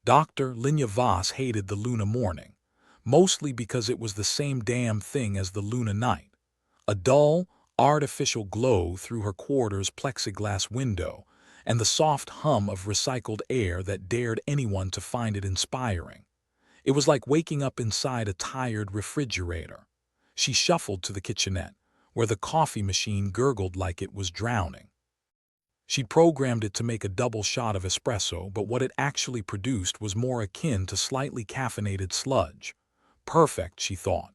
Dr. Linya Voss hated the Luna morning, mostly because it was the same damn thing as the Luna night. A dull, artificial glow through her quarter's plexiglass window, and the soft hum of recycled air that dared anyone to find it inspiring. It was like waking up inside a tired refrigerator. She shuffled to the kitchenette, where the coffee machine gurgled like it was drowning. She'd programmed it to make a double shot of espresso, but what it actually produced was more akin to slightly caffeinated sludge. Perfect, she thought.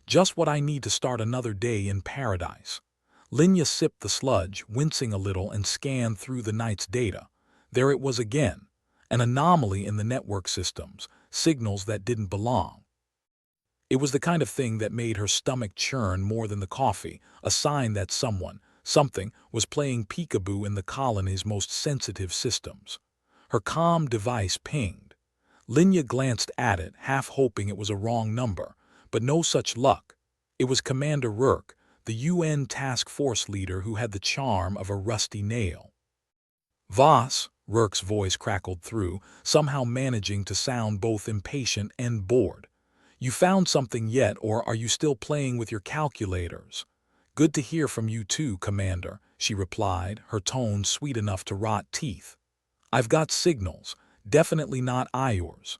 Just what I need to start another day in paradise. Linya sipped the sludge, wincing a little, and scanned through the night's data. There it was again, an anomaly in the network systems, signals that didn't belong. It was the kind of thing that made her stomach churn more than the coffee, a sign that something, was playing peekaboo in the colony's most sensitive systems. Her comm device pinged. Linya glanced at it, half hoping it was a wrong number, but no such luck. It was Commander Rourke, the UN task force leader who had the charm of a rusty nail. Voss, Rourke's voice crackled through, somehow managing to sound both impatient and bored. You found something yet, or are you still playing with your calculators? Good to hear from you too, Commander, she replied, her tone sweet enough to rot teeth. I've got signals, definitely not yours.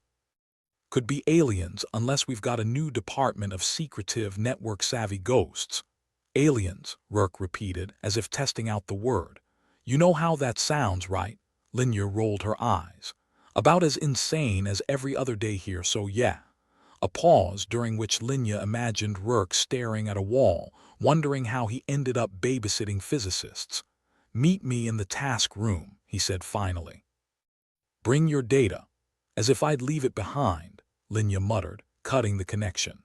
Could be aliens unless we've got a new department of secretive, network-savvy ghosts. Aliens, Rourke repeated, as if testing out the word. You know how that sounds, right? Linya rolled her eyes. About as insane as every other day here, so yeah. A pause during which Linya imagined Rourke staring at a wall, wondering how he ended up babysitting physicists. Meet me in the task room, he said finally. Bring your data. As if I'd leave it behind, Linya muttered, cutting the connection.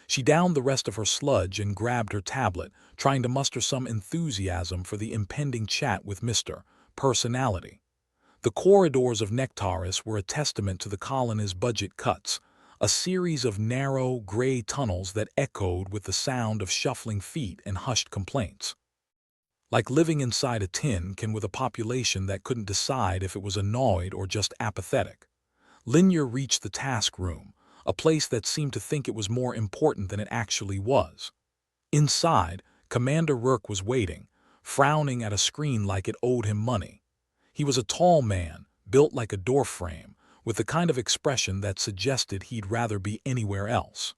She downed the rest of her sludge and grabbed her tablet, trying to muster some enthusiasm for the impending chat with Mr. Personality. The corridors of Nectaris were a testament to the colony's budget cuts, a series of narrow, gray tunnels that echoed with the sound of shuffling feet and hushed complaints. Like living inside a tin can with a population that couldn't decide if it was annoyed or just apathetic. Linya reached the task room, a place that seemed to think it was more important than it actually was. Inside, Commander Rourke was waiting, frowning at a screen like it owed him money. He was a tall man, built like a door frame, with the kind of expression that suggested he'd rather be anywhere else.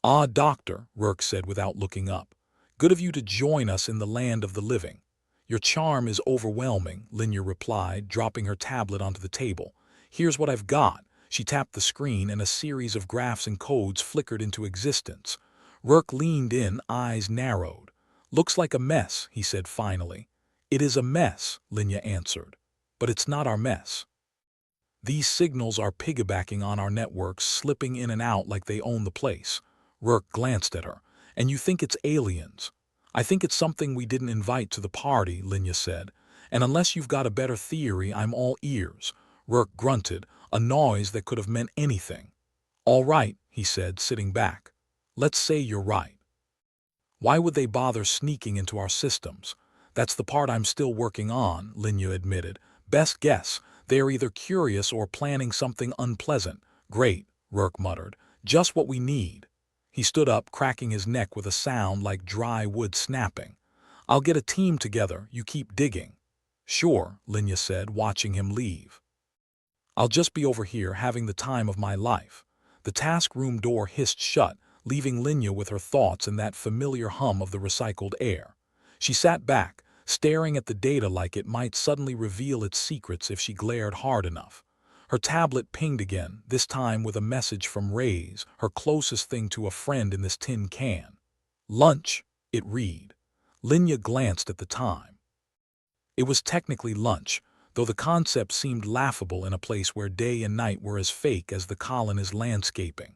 Ah, Doctor, Rourke said without looking up. Good of you to join us in the land of the living. Your charm is overwhelming, Linya replied, dropping her tablet onto the table. Here's what I've got. She tapped the screen and a series of graphs and codes flickered into existence. Rourke leaned in, eyes narrowed. Looks like a mess, he said finally. It is a mess, Linya answered. But it's not our mess. These signals are piggybacking on our networks, slipping in and out like they own the place. Rourke glanced at her. And you think it's aliens? I think it's something we didn't invite to the party, Linya said. And unless you've got a better theory, I'm all ears. Rourke grunted, a noise that could have meant anything. All right, he said, sitting back. Let's say you're right. Why would they bother sneaking into our systems? That's the part I'm still working on, Linya admitted. Best guess, they're either curious or planning something unpleasant. Great, Rourke muttered. Just what we need. He stood up, cracking his neck with a sound like dry wood snapping. I'll get a team together, you keep digging. Sure, Linya said, watching him leave. I'll just be over here having the time of my life. The task room door hissed shut, leaving Linya with her thoughts and that familiar hum of the recycled air. She sat back, staring at the data like it might suddenly reveal its secrets if she glared hard enough. Her tablet pinged again, this time with a message from Ray's, her closest thing to a friend in this tin can. Lunch, it read. Linya glanced at the time. It was technically lunch, though the concept seemed laughable in a place where day and night were as fake as the colony's landscaping.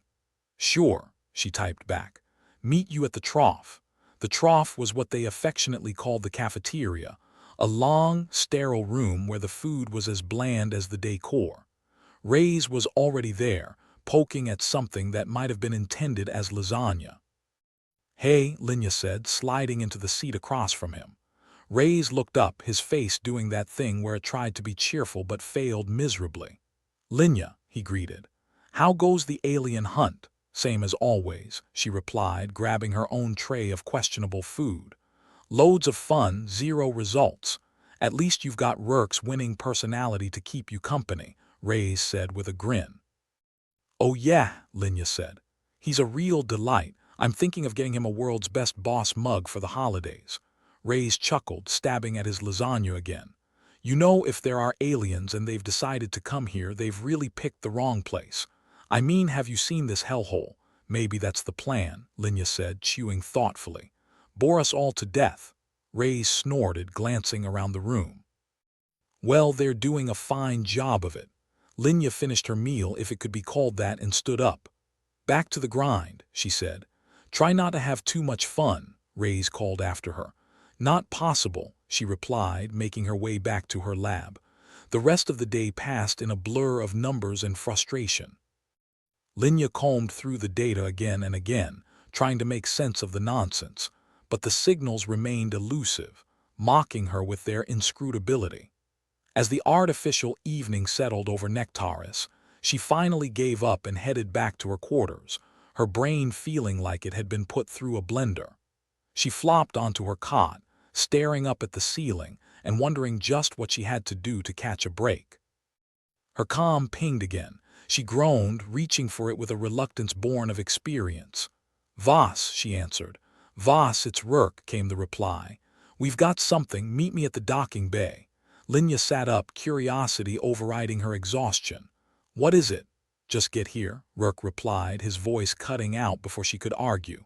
Sure, she typed back. Meet you at the trough. The trough was what they affectionately called the cafeteria, a long, sterile room where the food was as bland as the decor. Ray's was already there, poking at something that might have been intended as lasagna. Hey, Linya said, sliding into the seat across from him. Ray's looked up, his face doing that thing where it tried to be cheerful but failed miserably. Linya, he greeted. "How goes the alien hunt?" "Same as always," she replied, grabbing her own tray of questionable food. "Loads of fun, zero results. At least you've got Rourke's winning personality to keep you company," Reyes said with a grin. "Oh yeah," Linya said. "He's a real delight. I'm thinking of getting him a world's best boss mug for the holidays." Reyes chuckled, stabbing at his lasagna again. "You know, if there are aliens and they've decided to come here, they've really picked the wrong place. I mean, have you seen this hellhole?" "Maybe that's the plan," Linya said, chewing thoughtfully. "Bore us all to death." Reyes snorted, glancing around the room. "Well, they're doing a fine job of it." Linya finished her meal, if it could be called that, and stood up. "Back to the grind," she said. "Try not to have too much fun," Reyes called after her. "Not possible," she replied, making her way back to her lab. The rest of the day passed in a blur of numbers and frustration. Linya combed through the data again and again, trying to make sense of the nonsense, but the signals remained elusive, mocking her with their inscrutability. As the artificial evening settled over Nectaris, she finally gave up and headed back to her quarters, her brain feeling like it had been put through a blender. She flopped onto her cot, staring up at the ceiling and wondering just what she had to do to catch a break. Her comm pinged again. She groaned, reaching for it with a reluctance born of experience. "Voss," she answered. "Voss, it's Rourke," came the reply. "We've got something. Meet me at the docking bay." Linya sat up, curiosity overriding her exhaustion. "What is it?" "Just get here," Rourke replied, his voice cutting out before she could argue.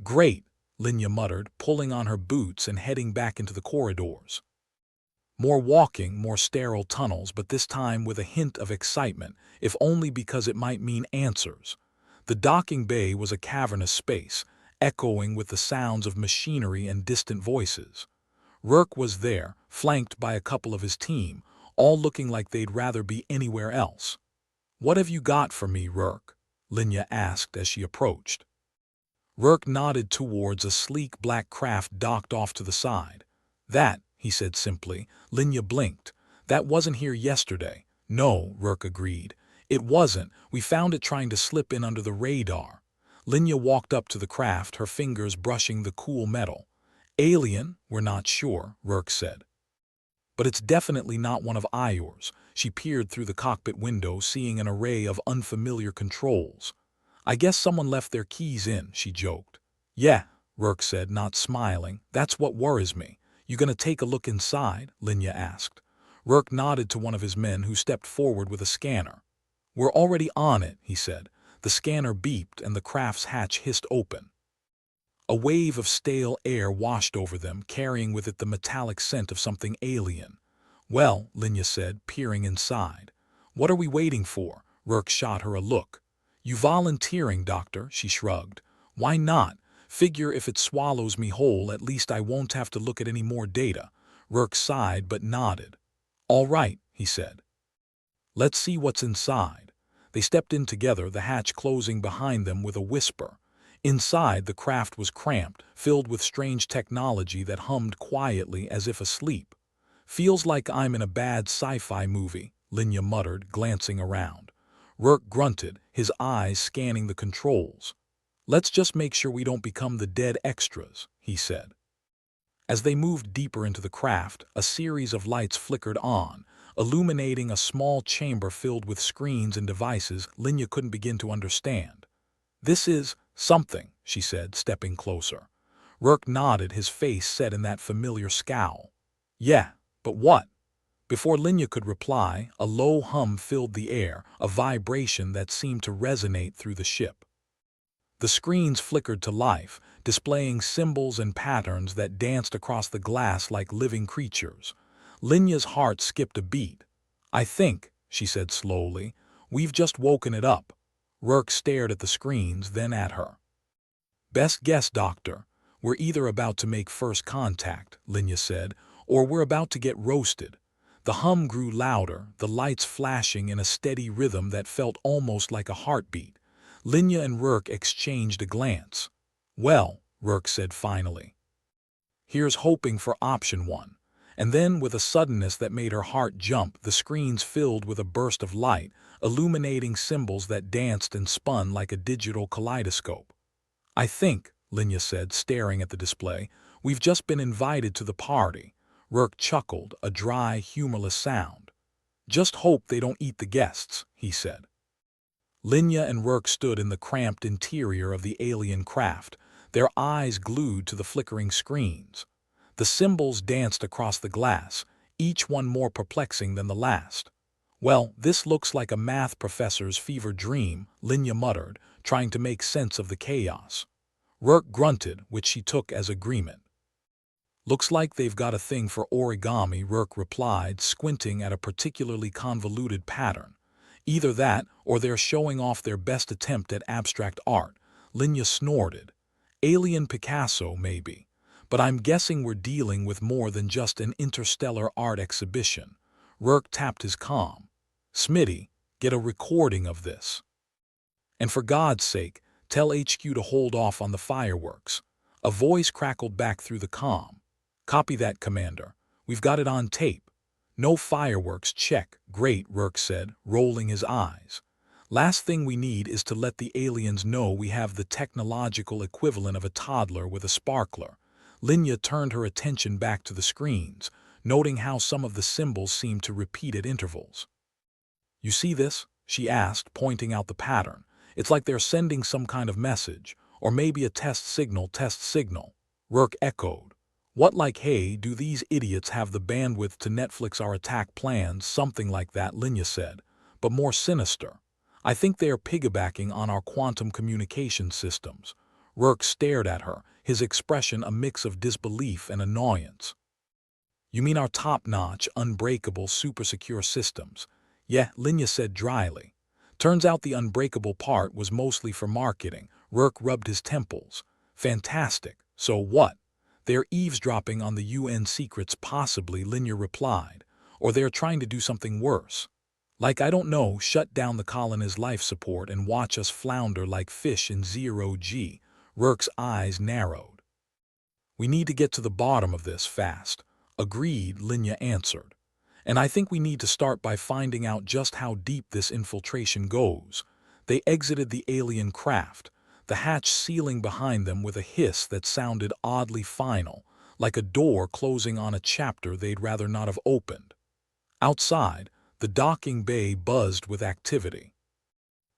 "Great," Linya muttered, pulling on her boots and heading back into the corridors. More walking, more sterile tunnels, but this time with a hint of excitement, if only because it might mean answers. The docking bay was a cavernous space, echoing with the sounds of machinery and distant voices. Rourke was there, flanked by a couple of his team, all looking like they'd rather be anywhere else. "What have you got for me, Rourke?" Linya asked as she approached. Rourke nodded towards a sleek black craft docked off to the side. "That," he said simply. Linya blinked. "That wasn't here yesterday." "No," Rourke agreed. "It wasn't. We found it trying to slip in under the radar." Linya walked up to the craft, her fingers brushing the cool metal. "Alien? We're not sure," Rourke said. "But it's definitely not one of ours." She peered through the cockpit window, seeing an array of unfamiliar controls. "I guess someone left their keys in," she joked. "Yeah," Rourke said, not smiling. "That's what worries me." "You gonna take a look inside?" Linya asked. Rourke nodded to one of his men, who stepped forward with a scanner. "We're already on it," he said. The scanner beeped and the craft's hatch hissed open. A wave of stale air washed over them, carrying with it the metallic scent of something alien. "Well," Linya said, peering inside. "What are we waiting for?" Rourke shot her a look. "You volunteering, Doctor?" she shrugged. "Why not? Figure if it swallows me whole, at least I won't have to look at any more data." Rourke sighed but nodded. "All right," he said. "Let's see what's inside." They stepped in together, the hatch closing behind them with a whisper. Inside, the craft was cramped, filled with strange technology that hummed quietly as if asleep. "Feels like I'm in a bad sci-fi movie," Linya muttered, glancing around. Rourke grunted, his eyes scanning the controls. "Let's just make sure we don't become the dead extras," he said. As they moved deeper into the craft, a series of lights flickered on, illuminating a small chamber filled with screens and devices Linya couldn't begin to understand. "This is something," she said, stepping closer. Rourke nodded, his face set in that familiar scowl. "Yeah, but what?" Before Linya could reply, a low hum filled the air, a vibration that seemed to resonate through the ship. The screens flickered to life, displaying symbols and patterns that danced across the glass like living creatures. Linya's heart skipped a beat. "I think," she said slowly, "we've just woken it up." Rourke stared at the screens, then at her. "Best guess, Doctor. We're either about to make first contact," Linya said, "or we're about to get roasted." The hum grew louder, the lights flashing in a steady rhythm that felt almost like a heartbeat. Linya and Rourke exchanged a glance. "Well," Rourke said finally, "here's hoping for option one." And then, with a suddenness that made her heart jump, the screens filled with a burst of light, illuminating symbols that danced and spun like a digital kaleidoscope. "I think," Linya said, staring at the display, "we've just been invited to the party." Rourke chuckled, a dry, humorless sound. "Just hope they don't eat the guests," he said. Linya and Rourke stood in the cramped interior of the alien craft, their eyes glued to the flickering screens. The symbols danced across the glass, each one more perplexing than the last. "Well, this looks like a math professor's fever dream," Linya muttered, trying to make sense of the chaos. Rourke grunted, which she took as agreement. "Looks like they've got a thing for origami," Rourke replied, squinting at a particularly convoluted pattern. "Either that, or they're showing off their best attempt at abstract art." Linya snorted. "Alien Picasso, maybe. But I'm guessing we're dealing with more than just an interstellar art exhibition." Rourke tapped his comm. "Smitty, get a recording of this. And for God's sake, tell HQ to hold off on the fireworks." A voice crackled back through the comm. "Copy that, Commander. We've got it on tape." "No fireworks, check." "Great," Rourke said, rolling his eyes. "Last thing we need is to let the aliens know we have the technological equivalent of a toddler with a sparkler." Linya turned her attention back to the screens, noting how some of the symbols seemed to repeat at intervals. "You see this?" she asked, pointing out the pattern. "It's like they're sending some kind of message, or maybe a test signal." "Test signal," Rourke echoed. "What, like, hey, do these idiots have the bandwidth to Netflix our attack plans?" "Something like that," Linya said, "but more sinister. I think they are piggybacking on our quantum communication systems." Rourke stared at her, his expression a mix of disbelief and annoyance. "You mean our top-notch, unbreakable, super-secure systems?" "Yeah," Linya said dryly. "Turns out the unbreakable part was mostly for marketing." Rourke rubbed his temples. "Fantastic. So what?" "They're eavesdropping on the UN secrets, possibly," Linya replied. "Or they're trying to do something worse. Like, I don't know, shut down the colony's life support and watch us flounder like fish in zero-G." Rourke's eyes narrowed. "We need to get to the bottom of this fast." "Agreed," Linya answered. "And I think we need to start by finding out just how deep this infiltration goes." They exited the alien craft, the hatch sealing behind them with a hiss that sounded oddly final, like a door closing on a chapter they'd rather not have opened. Outside, the docking bay buzzed with activity.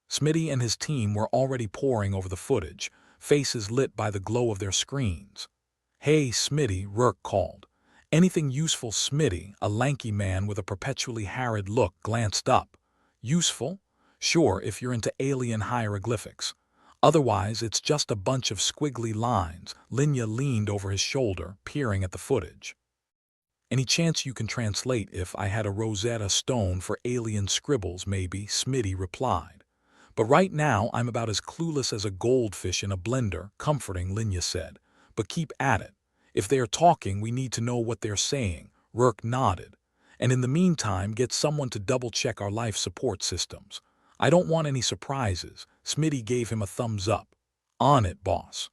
Smitty and his team were already poring over the footage, faces lit by the glow of their screens. "Hey, Smitty," Rourke called. "Anything useful?" Smitty, a lanky man with a perpetually harried look, glanced up. "Useful? Sure, if you're into alien hieroglyphics. Otherwise, it's just a bunch of squiggly lines." Linya leaned over his shoulder, peering at the footage. "Any chance you can translate? If I had a Rosetta Stone for alien scribbles, maybe," Smitty replied. "But right now I'm about as clueless as a goldfish in a blender." "Comforting," Linya said. "But keep at it. If they are talking, we need to know what they're saying." Rourke nodded. "And in the meantime, get someone to double-check our life support systems. I don't want any surprises." Smitty gave him a thumbs up. "On it, boss."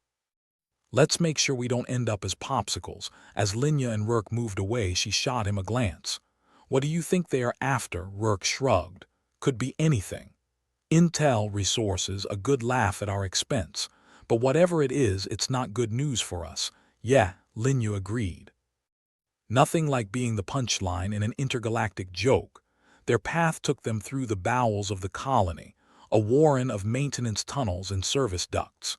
"Let's make sure we don't end up as popsicles." As Linya and Rourke moved away, she shot him a glance. "What do you think they are after?" Rourke shrugged. "Could be anything. Intel, resources, a good laugh at our expense. But whatever it is, it's not good news for us." "Yeah," Linya agreed. "Nothing like being the punchline in an intergalactic joke." Their path took them through the bowels of the colony, a warren of maintenance tunnels and service ducts.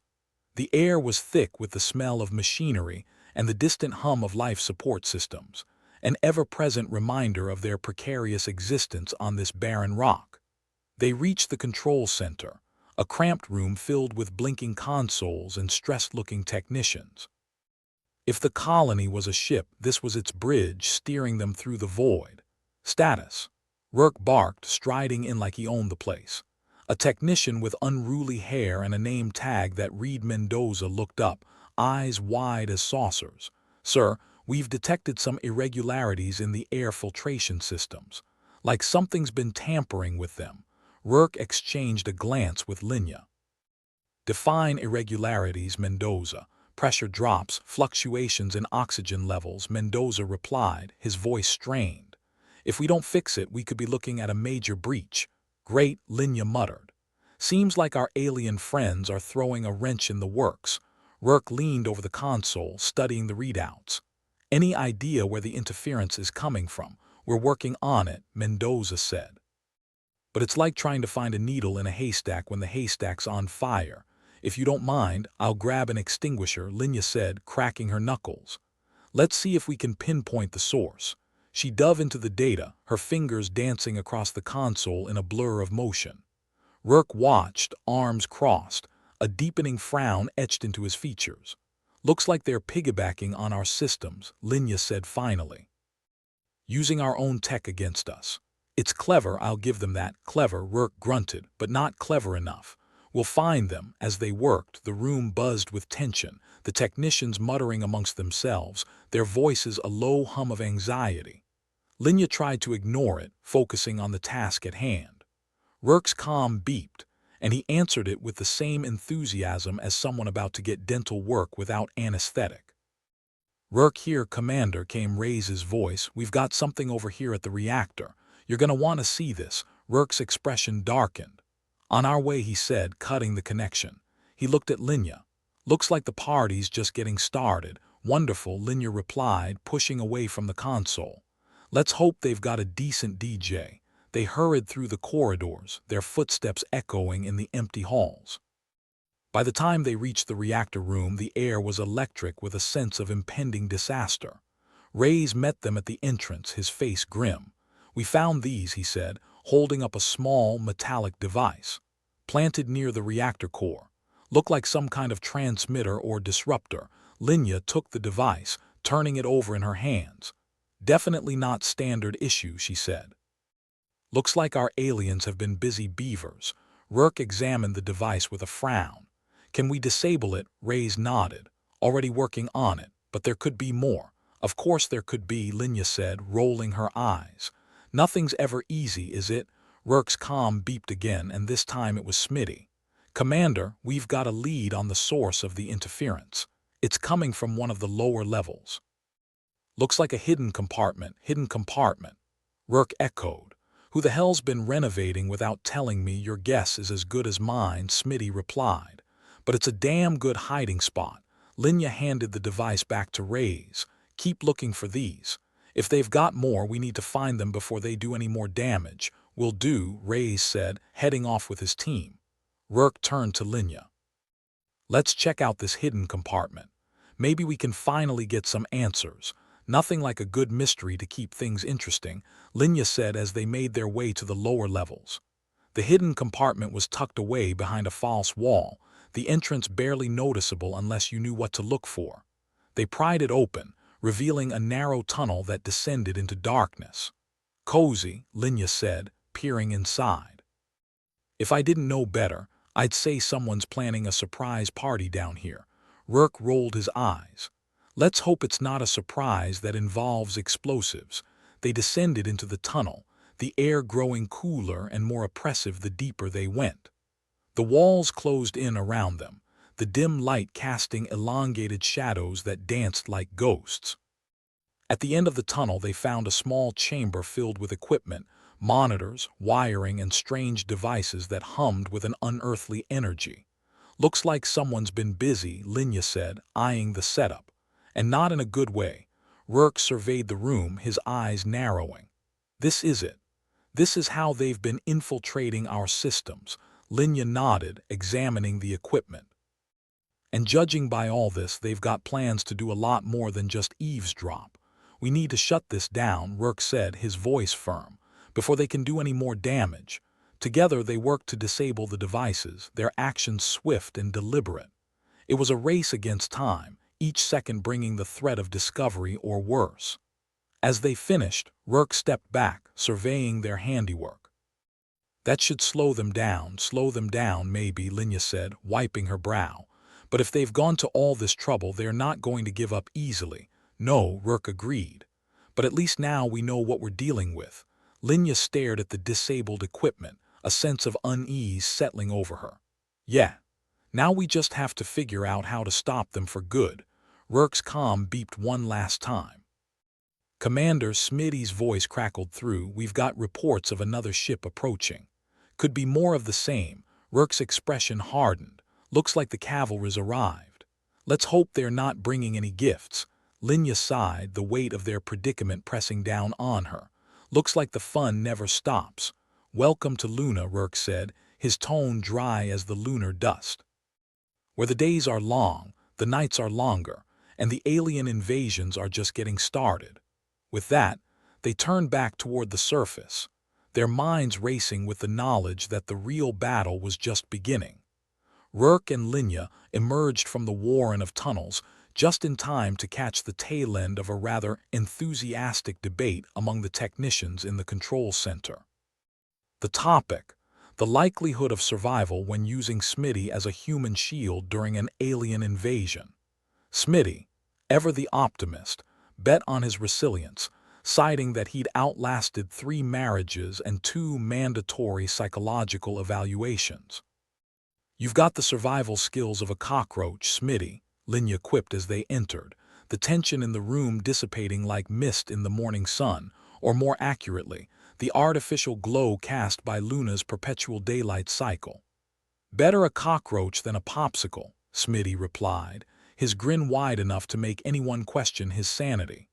The air was thick with the smell of machinery and the distant hum of life support systems, an ever-present reminder of their precarious existence on this barren rock. They reached the control center, a cramped room filled with blinking consoles and stressed-looking technicians. If the colony was a ship, this was its bridge steering them through the void. "Status," Rourke barked, striding in like he owned the place. A technician with unruly hair and a name tag that read Mendoza looked up, eyes wide as saucers. "Sir, we've detected some irregularities in the air filtration systems. Like something's been tampering with them." Rourke exchanged a glance with Linya. "Define irregularities, Mendoza." Pressure drops, fluctuations in oxygen levels, Mendoza replied, his voice strained. If we don't fix it, we could be looking at a major breach. Great, Linya muttered. Seems like our alien friends are throwing a wrench in the works. Rourke leaned over the console, studying the readouts. Any idea where the interference is coming from? We're working on it, Mendoza said. But it's like trying to find a needle in a haystack when the haystack's on fire. If you don't mind, I'll grab an extinguisher, Linya said, cracking her knuckles. Let's see if we can pinpoint the source. She dove into the data, her fingers dancing across the console in a blur of motion. Rourke watched, arms crossed, a deepening frown etched into his features. Looks like they're piggybacking on our systems, Linya said finally. Using our own tech against us. It's clever, I'll give them that. Clever, Rourke grunted, but not clever enough. We'll find them. As they worked, the room buzzed with tension, the technicians muttering amongst themselves, their voices a low hum of anxiety. Linya tried to ignore it, focusing on the task at hand. Rourke's comm beeped, and he answered it with the same enthusiasm as someone about to get dental work without anesthetic. Rourke here, Commander, came Ray's voice. We've got something over here at the reactor. You're gonna want to see this. Rourke's expression darkened. On our way, he said, cutting the connection. He looked at Linya. Looks like the party's just getting started. Wonderful, Linya replied, pushing away from the console. Let's hope they've got a decent DJ. They hurried through the corridors, their footsteps echoing in the empty halls. By the time they reached the reactor room, the air was electric with a sense of impending disaster. Ray's met them at the entrance, his face grim. We found these, he said, holding up a small, metallic device. Planted near the reactor core. Looked like some kind of transmitter or disruptor. Linya took the device, turning it over in her hands. Definitely not standard issue, she said. Looks like our aliens have been busy beavers. Rourke examined the device with a frown. Can we disable it? Ray's nodded. Already working on it, but there could be more. Of course there could be, Linya said, rolling her eyes. Nothing's ever easy, is it? Rourke's comm beeped again, and this time it was Smitty. Commander, we've got a lead on the source of the interference. It's coming from one of the lower levels. Looks like a hidden compartment. Rourke echoed. Who the hell's been renovating without telling me? Your guess is as good as mine, Smitty replied. But it's a damn good hiding spot. Linya handed the device back to Ray's. Keep looking for these. If they've got more, we need to find them before they do any more damage. Will do, Ray's said, heading off with his team. Rourke turned to Linya. Let's check out this hidden compartment. Maybe we can finally get some answers. Nothing like a good mystery to keep things interesting, Linya said as they made their way to the lower levels. The hidden compartment was tucked away behind a false wall, the entrance barely noticeable unless you knew what to look for. They pried it open, revealing a narrow tunnel that descended into darkness. Cozy, Linya said, peering inside. If I didn't know better, I'd say someone's planning a surprise party down here. Rourke rolled his eyes. Let's hope it's not a surprise that involves explosives. They descended into the tunnel, the air growing cooler and more oppressive the deeper they went. The walls closed in around them, the dim light casting elongated shadows that danced like ghosts. At the end of the tunnel, they found a small chamber filled with equipment, monitors, wiring, and strange devices that hummed with an unearthly energy. Looks like someone's been busy, Linya said, eyeing the setup. And not in a good way. Rourke surveyed the room, his eyes narrowing. This is it. This is how they've been infiltrating our systems. Linya nodded, examining the equipment. And judging by all this, they've got plans to do a lot more than just eavesdrop. We need to shut this down, Rourke said, his voice firm, before they can do any more damage. Together they worked to disable the devices, their actions swift and deliberate. It was a race against time, each second bringing the threat of discovery or worse. As they finished, Rourke stepped back, surveying their handiwork. That should slow them down, maybe, Linya said, wiping her brow. But if they've gone to all this trouble, they're not going to give up easily. No, Rourke agreed. But at least now we know what we're dealing with. Linya stared at the disabled equipment, a sense of unease settling over her. Yeah. Now we just have to figure out how to stop them for good. Rourke's comm beeped one last time. Commander, Smitty's voice crackled through. We've got reports of another ship approaching. Could be more of the same. Rourke's expression hardened. Looks like the cavalry's arrived. Let's hope they're not bringing any gifts. Linya sighed, the weight of their predicament pressing down on her. Looks like the fun never stops. Welcome to Luna, Rourke said, his tone dry as the lunar dust. Where the days are long, the nights are longer, and the alien invasions are just getting started. With that, they turned back toward the surface, their minds racing with the knowledge that the real battle was just beginning. Rourke and Linya emerged from the warren of tunnels just in time to catch the tail end of a rather enthusiastic debate among the technicians in the control center. The topic: the likelihood of survival when using Smitty as a human shield during an alien invasion. Smitty, ever the optimist, bet on his resilience, citing that he'd outlasted 3 marriages and 2 mandatory psychological evaluations. You've got the survival skills of a cockroach, Smitty, Linya quipped as they entered, the tension in the room dissipating like mist in the morning sun, or more accurately, the artificial glow cast by Luna's perpetual daylight cycle. Better a cockroach than a popsicle, Smitty replied, his grin wide enough to make anyone question his sanity.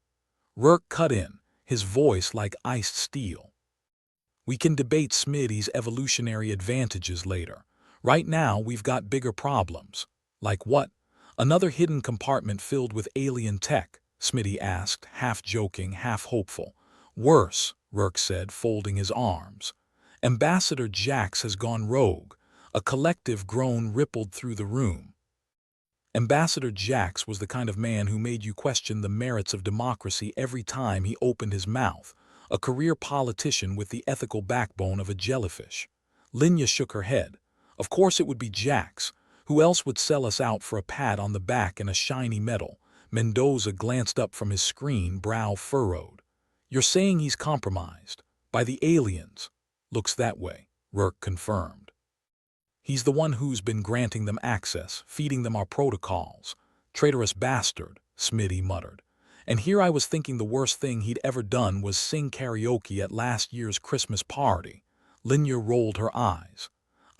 Rourke cut in, his voice like iced steel. We can debate Smitty's evolutionary advantages later. Right now, we've got bigger problems. Like what? Another hidden compartment filled with alien tech, Smitty asked, half joking, half hopeful. Worse, Rourke said, folding his arms. Ambassador Jax has gone rogue. A collective groan rippled through the room. Ambassador Jax was the kind of man who made you question the merits of democracy every time he opened his mouth, a career politician with the ethical backbone of a jellyfish. Linya shook her head. Of course it would be Jax. Who else would sell us out for a pat on the back and a shiny medal? Mendoza glanced up from his screen, brow furrowed. You're saying he's compromised? By the aliens? Looks that way, Rourke confirmed. He's the one who's been granting them access, feeding them our protocols. Traitorous bastard, Smitty muttered. And here I was thinking the worst thing he'd ever done was sing karaoke at last year's Christmas party. Linya rolled her eyes.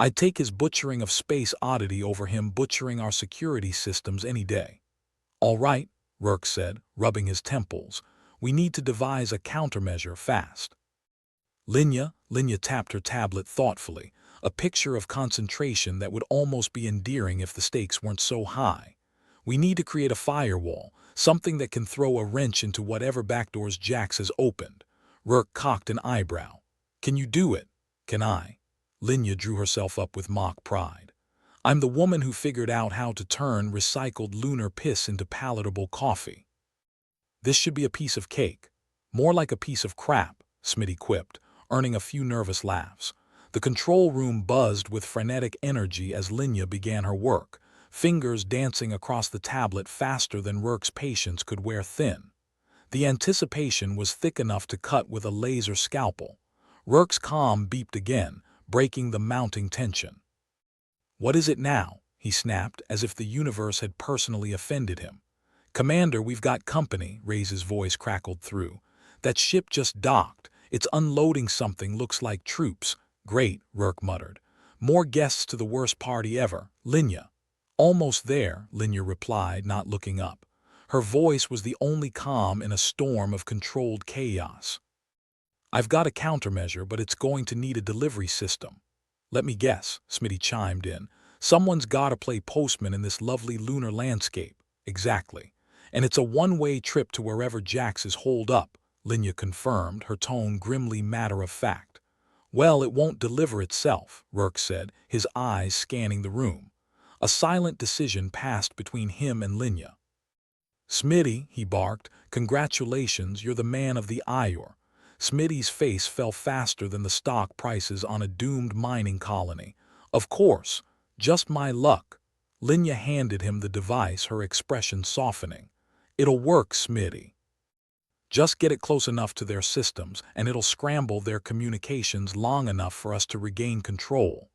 I'd take his butchering of space oddity over him butchering our security systems any day. All right, Rourke said, rubbing his temples. We need to devise a countermeasure fast. Linya tapped her tablet thoughtfully, a picture of concentration that would almost be endearing if the stakes weren't so high. We need to create a firewall, something that can throw a wrench into whatever backdoors Jax has opened. Rourke cocked an eyebrow. Can you do it? Can I? Linya drew herself up with mock pride. I'm the woman who figured out how to turn recycled lunar piss into palatable coffee. This should be a piece of cake. More like a piece of crap, Smitty quipped, earning a few nervous laughs. The control room buzzed with frenetic energy as Linya began her work, fingers dancing across the tablet faster than Rourke's patience could wear thin. The anticipation was thick enough to cut with a laser scalpel. Rourke's comm beeped again, breaking the mounting tension. What is it now? He snapped, as if the universe had personally offended him. Commander, we've got company, Ray's voice crackled through. That ship just docked. It's unloading something looks like troops. Great, Rourke muttered. More guests to the worst party ever. Linya. Almost there, Linya replied, not looking up. Her voice was the only calm in a storm of controlled chaos. I've got a countermeasure, but it's going to need a delivery system. Let me guess, Smitty chimed in. Someone's gotta play postman in this lovely lunar landscape. Exactly. And it's a one-way trip to wherever Jax is holed up, Linya confirmed, her tone grimly matter-of-fact. Well, it won't deliver itself, Rourke said, his eyes scanning the room. A silent decision passed between him and Linya. Smitty, he barked, congratulations, you're the man of the hour. Smitty's face fell faster than the stock prices on a doomed mining colony. Of course, just my luck. Linya handed him the device, her expression softening. It'll work, Smitty. Just get it close enough to their systems, and it'll scramble their communications long enough for us to regain control.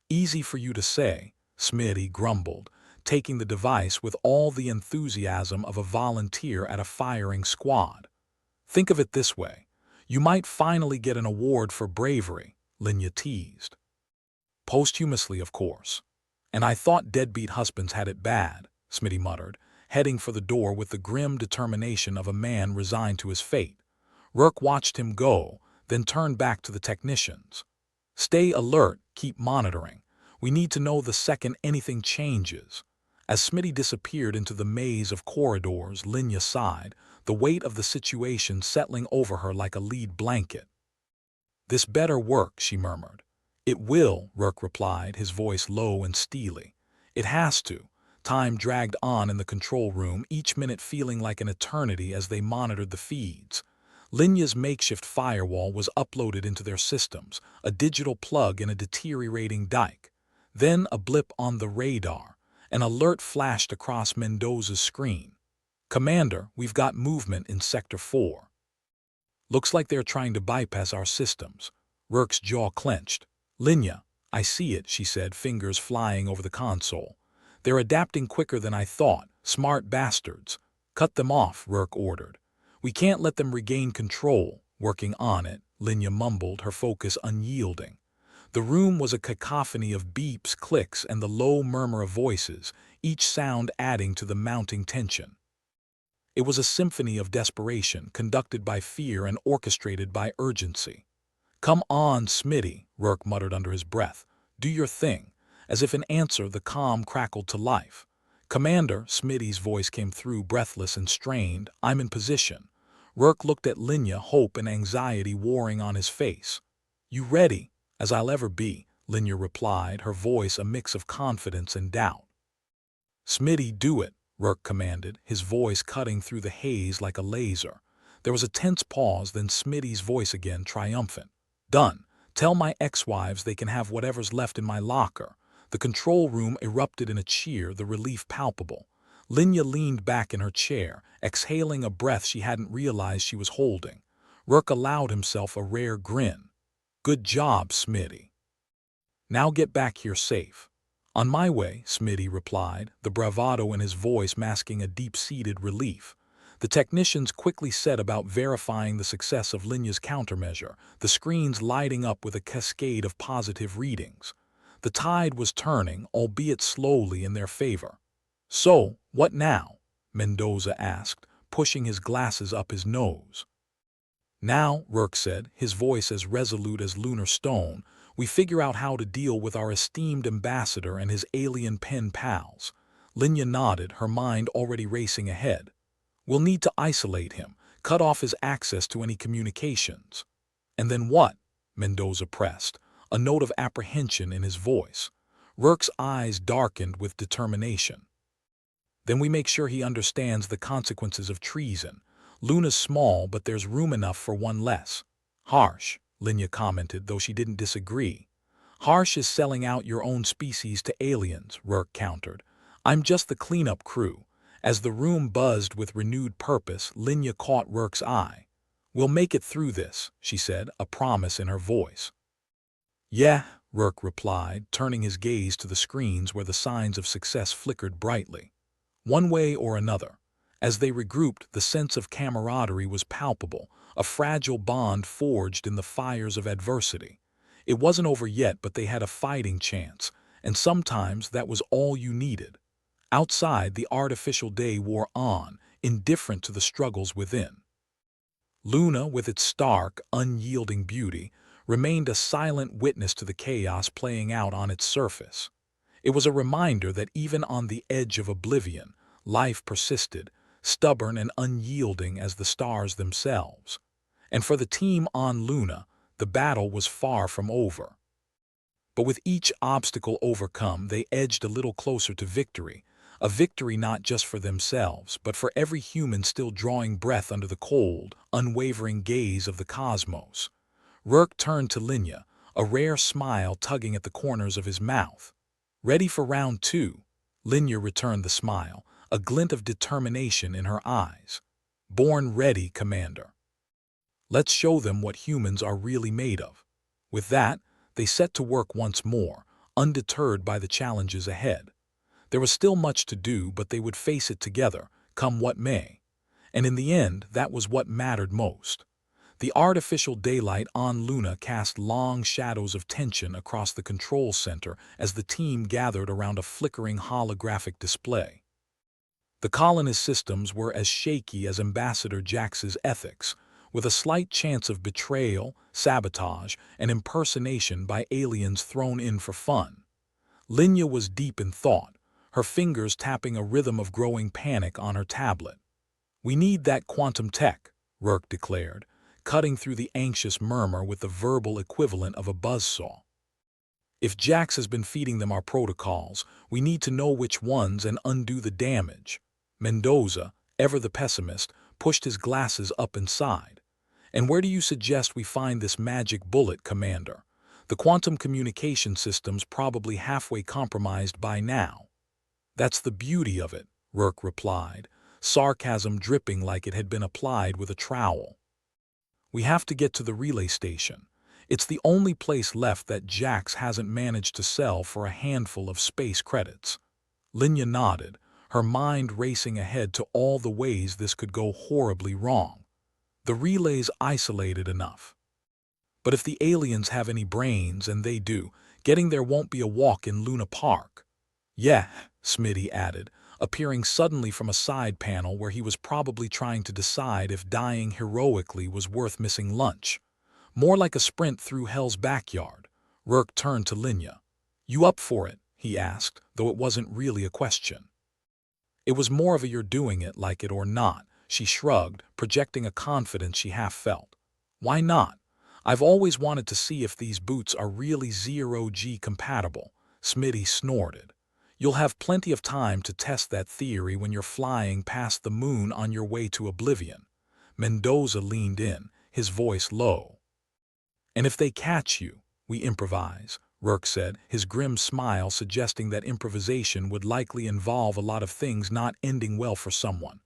Easy for you to say. Smitty grumbled, taking the device with all the enthusiasm of a volunteer at a firing squad. Think of it this way. You might finally get an award for bravery, Linya teased. Posthumously, of course. And I thought deadbeat husbands had it bad, Smitty muttered, heading for the door with the grim determination of a man resigned to his fate. Rourke watched him go, then turned back to the technicians. Stay alert, keep monitoring. We need to know the second anything changes. As Smitty disappeared into the maze of corridors, Linya sighed, the weight of the situation settling over her like a lead blanket. This better work, she murmured. It will, Rourke replied, his voice low and steely. It has to. Time dragged on in the control room, each minute feeling like an eternity as they monitored the feeds. Linya's makeshift firewall was uploaded into their systems, a digital plug in a deteriorating dike. Then a blip on the radar. An alert flashed across Mendoza's screen. Commander, we've got movement in Sector 4. Looks like they're trying to bypass our systems. Rourke's jaw clenched. Linya, I see it, she said, fingers flying over the console. They're adapting quicker than I thought. Smart bastards. Cut them off, Rourke ordered. We can't let them regain control. Working on it, Linya mumbled, her focus unyielding. The room was a cacophony of beeps, clicks, and the low murmur of voices, each sound adding to the mounting tension. It was a symphony of desperation, conducted by fear and orchestrated by urgency. Come on, Smitty, Rourke muttered under his breath. Do your thing. As if in answer, the comm crackled to life. Commander, Smitty's voice came through, breathless and strained. I'm in position. Rourke looked at Linya, hope and anxiety warring on his face. You ready? As I'll ever be, Linya replied, her voice a mix of confidence and doubt. Smitty, do it, Rourke commanded, his voice cutting through the haze like a laser. There was a tense pause, then Smitty's voice again, triumphant. Done. Tell my ex-wives they can have whatever's left in my locker. The control room erupted in a cheer, the relief palpable. Linya leaned back in her chair, exhaling a breath she hadn't realized she was holding. Rourke allowed himself a rare grin. Good job, Smitty. Now get back here safe. On my way, Smitty replied, the bravado in his voice masking a deep-seated relief. The technicians quickly set about verifying the success of Linya's countermeasure, the screens lighting up with a cascade of positive readings. The tide was turning, albeit slowly, in their favor. So, what now? Mendoza asked, pushing his glasses up his nose. Now, Rourke said, his voice as resolute as lunar stone, we figure out how to deal with our esteemed ambassador and his alien pen pals. Linya nodded, her mind already racing ahead. We'll need to isolate him, cut off his access to any communications. And then what? Mendoza pressed, a note of apprehension in his voice. Rourke's eyes darkened with determination. Then we make sure he understands the consequences of treason. Luna's small, but there's room enough for one less. Harsh, Linya commented, though she didn't disagree. Harsh is selling out your own species to aliens, Rourke countered. I'm just the cleanup crew. As the room buzzed with renewed purpose, Linya caught Rourke's eye. We'll make it through this, she said, a promise in her voice. Yeah, Rourke replied, turning his gaze to the screens where the signs of success flickered brightly. One way or another. As they regrouped, the sense of camaraderie was palpable, a fragile bond forged in the fires of adversity. It wasn't over yet, but they had a fighting chance, and sometimes that was all you needed. Outside, the artificial day wore on, indifferent to the struggles within. Luna, with its stark, unyielding beauty, remained a silent witness to the chaos playing out on its surface. It was a reminder that even on the edge of oblivion, life persisted, stubborn and unyielding as the stars themselves. And for the team on Luna, the battle was far from over. But with each obstacle overcome, they edged a little closer to victory, a victory not just for themselves, but for every human still drawing breath under the cold, unwavering gaze of the cosmos. Rourke turned to Linya, a rare smile tugging at the corners of his mouth. Ready for round two? Linya returned the smile, a glint of determination in her eyes. Born ready, Commander. Let's show them what humans are really made of. With that, they set to work once more, undeterred by the challenges ahead. There was still much to do, but they would face it together, come what may. And in the end, that was what mattered most. The artificial daylight on Luna cast long shadows of tension across the control center as the team gathered around a flickering holographic display. The colonist systems were as shaky as Ambassador Jax's ethics, with a slight chance of betrayal, sabotage, and impersonation by aliens thrown in for fun. Linya was deep in thought, her fingers tapping a rhythm of growing panic on her tablet. "We need that quantum tech," Rourke declared, cutting through the anxious murmur with the verbal equivalent of a buzzsaw. "If Jax has been feeding them our protocols, we need to know which ones and undo the damage." Mendoza, ever the pessimist, pushed his glasses up and sighed. "And where do you suggest we find this magic bullet, Commander? The quantum communication system's probably halfway compromised by now." "That's the beauty of it," Rourke replied, sarcasm dripping like it had been applied with a trowel. "We have to get to the relay station. It's the only place left that Jax hasn't managed to sell for a handful of space credits." Linya nodded, her mind racing ahead to all the ways this could go horribly wrong. The relay's isolated enough. But if the aliens have any brains, and they do, getting there won't be a walk in Luna Park. "Yeah," Smitty added, appearing suddenly from a side panel where he was probably trying to decide if dying heroically was worth missing lunch. "More like a sprint through Hell's backyard." Rourke turned to Linya. "You up for it?" he asked, though it wasn't really a question. It was more of a "you're doing it, like it or not," she shrugged, projecting a confidence she half felt. "Why not? I've always wanted to see if these boots are really zero-G compatible," Smitty snorted. "You'll have plenty of time to test that theory when you're flying past the moon on your way to oblivion." Mendoza leaned in, his voice low. "And if they catch you, we improvise," Rourke said, his grim smile suggesting that improvisation would likely involve a lot of things not ending well for someone.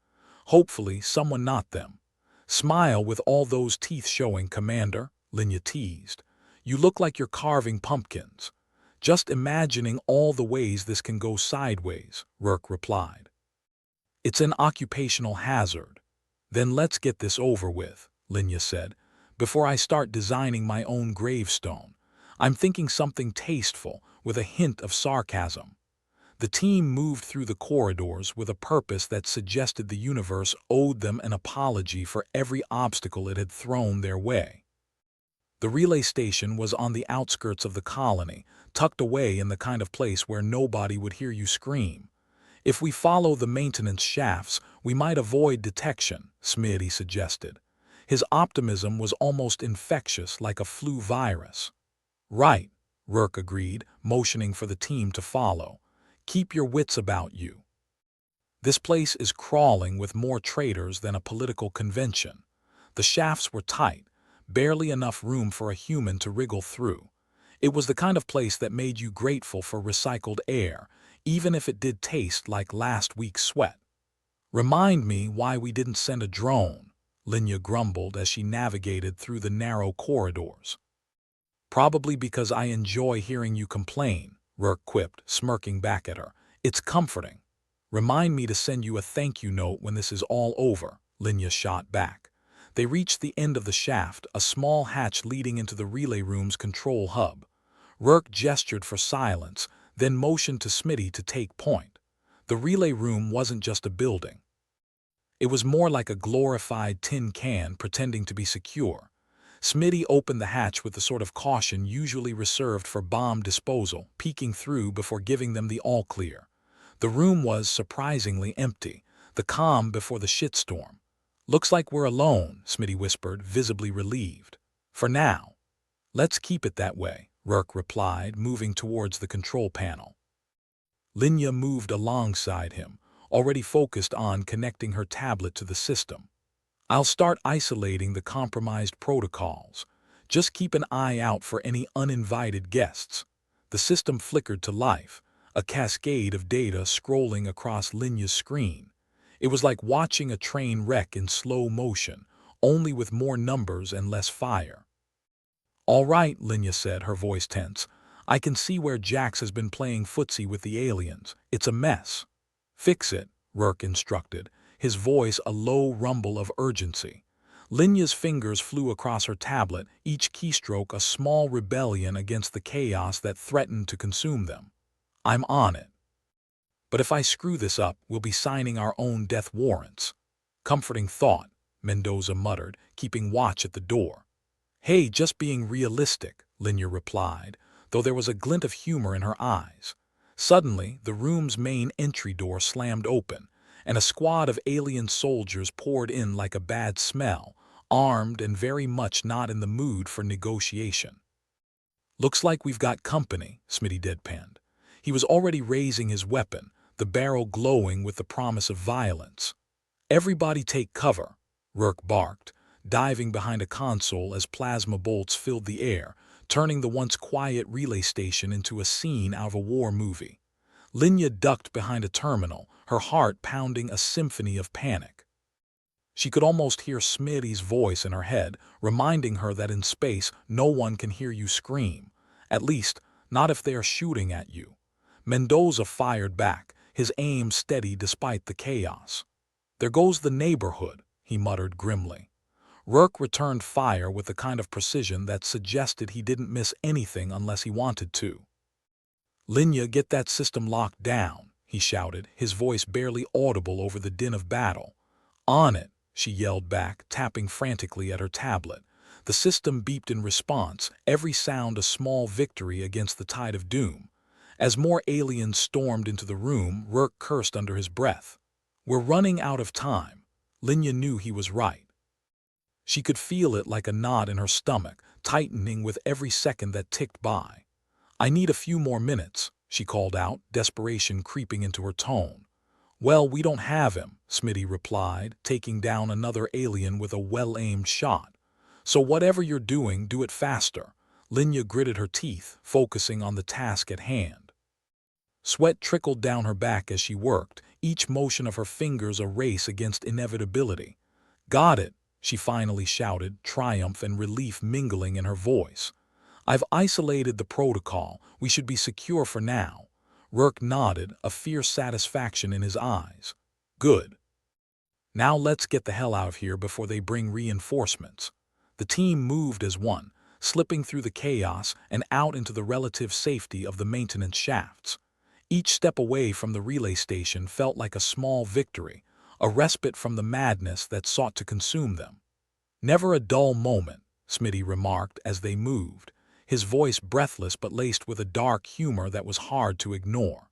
"Hopefully, someone not them." "Smile with all those teeth showing, Commander," Linya teased. "You look like you're carving pumpkins." "Just imagining all the ways this can go sideways," Rourke replied. "It's an occupational hazard." "Then let's get this over with," Linya said, "before I start designing my own gravestone. I'm thinking something tasteful, with a hint of sarcasm." The team moved through the corridors with a purpose that suggested the universe owed them an apology for every obstacle it had thrown their way. The relay station was on the outskirts of the colony, tucked away in the kind of place where nobody would hear you scream. "If we follow the maintenance shafts, we might avoid detection," Smitty suggested. His optimism was almost infectious, like a flu virus. "Right," Rourke agreed, motioning for the team to follow. "Keep your wits about you. This place is crawling with more traitors than a political convention." The shafts were tight, barely enough room for a human to wriggle through. It was the kind of place that made you grateful for recycled air, even if it did taste like last week's sweat. "Remind me why we didn't send a drone," Linya grumbled as she navigated through the narrow corridors. "Probably because I enjoy hearing you complain," Rourke quipped, smirking back at her. "It's comforting." "Remind me to send you a thank you note when this is all over," Linya shot back. They reached the end of the shaft, a small hatch leading into the relay room's control hub. Rourke gestured for silence, then motioned to Smitty to take point. The relay room wasn't just a building. It was more like a glorified tin can pretending to be secure. Smitty opened the hatch with the sort of caution usually reserved for bomb disposal, peeking through before giving them the all-clear. The room was surprisingly empty, the calm before the shitstorm. "Looks like we're alone," Smitty whispered, visibly relieved. "For now." "Let's keep it that way," Rourke replied, moving towards the control panel. Linya moved alongside him, already focused on connecting her tablet to the system. "I'll start isolating the compromised protocols. Just keep an eye out for any uninvited guests." The system flickered to life, a cascade of data scrolling across Linya's screen. It was like watching a train wreck in slow motion, only with more numbers and less fire. "All right," Linya said, her voice tense. I can see where Jax has been playing footsie with the aliens. It's a mess. Fix it, Rourke instructed, his voice a low rumble of urgency. Linya's fingers flew across her tablet, each keystroke a small rebellion against the chaos that threatened to consume them. I'm on it. But if I screw this up, we'll be signing our own death warrants. Comforting thought, Mendoza muttered, keeping watch at the door. Hey, just being realistic, Linya replied, though there was a glint of humor in her eyes. Suddenly, the room's main entry door slammed open, and a squad of alien soldiers poured in like a bad smell, armed and very much not in the mood for negotiation. Looks like we've got company, Smitty deadpanned. He was already raising his weapon, the barrel glowing with the promise of violence. Everybody take cover, Rourke barked, diving behind a console as plasma bolts filled the air, turning the once quiet relay station into a scene out of a war movie. Linya ducked behind a terminal, her heart pounding a symphony of panic. She could almost hear Smitty's voice in her head, reminding her that in space no one can hear you scream, at least not if they are shooting at you. Mendoza fired back, his aim steady despite the chaos. There goes the neighborhood, he muttered grimly. Rourke returned fire with the kind of precision that suggested he didn't miss anything unless he wanted to. Linya, get that system locked down, he shouted, his voice barely audible over the din of battle. On it, she yelled back, tapping frantically at her tablet. The system beeped in response, every sound a small victory against the tide of doom. As more aliens stormed into the room, Rourke cursed under his breath. We're running out of time. Linya knew he was right. She could feel it like a knot in her stomach, tightening with every second that ticked by. I need a few more minutes, she called out, desperation creeping into her tone. Well, we don't have him, Smitty replied, taking down another alien with a well-aimed shot. So whatever you're doing, do it faster. Linya gritted her teeth, focusing on the task at hand. Sweat trickled down her back as she worked, each motion of her fingers a race against inevitability. Got it, she finally shouted, triumph and relief mingling in her voice. I've isolated the protocol. We should be secure for now. Rourke nodded, a fierce satisfaction in his eyes. Good. Now let's get the hell out of here before they bring reinforcements. The team moved as one, slipping through the chaos and out into the relative safety of the maintenance shafts. Each step away from the relay station felt like a small victory, a respite from the madness that sought to consume them. Never a dull moment, Smitty remarked as they moved, his voice breathless but laced with a dark humor that was hard to ignore.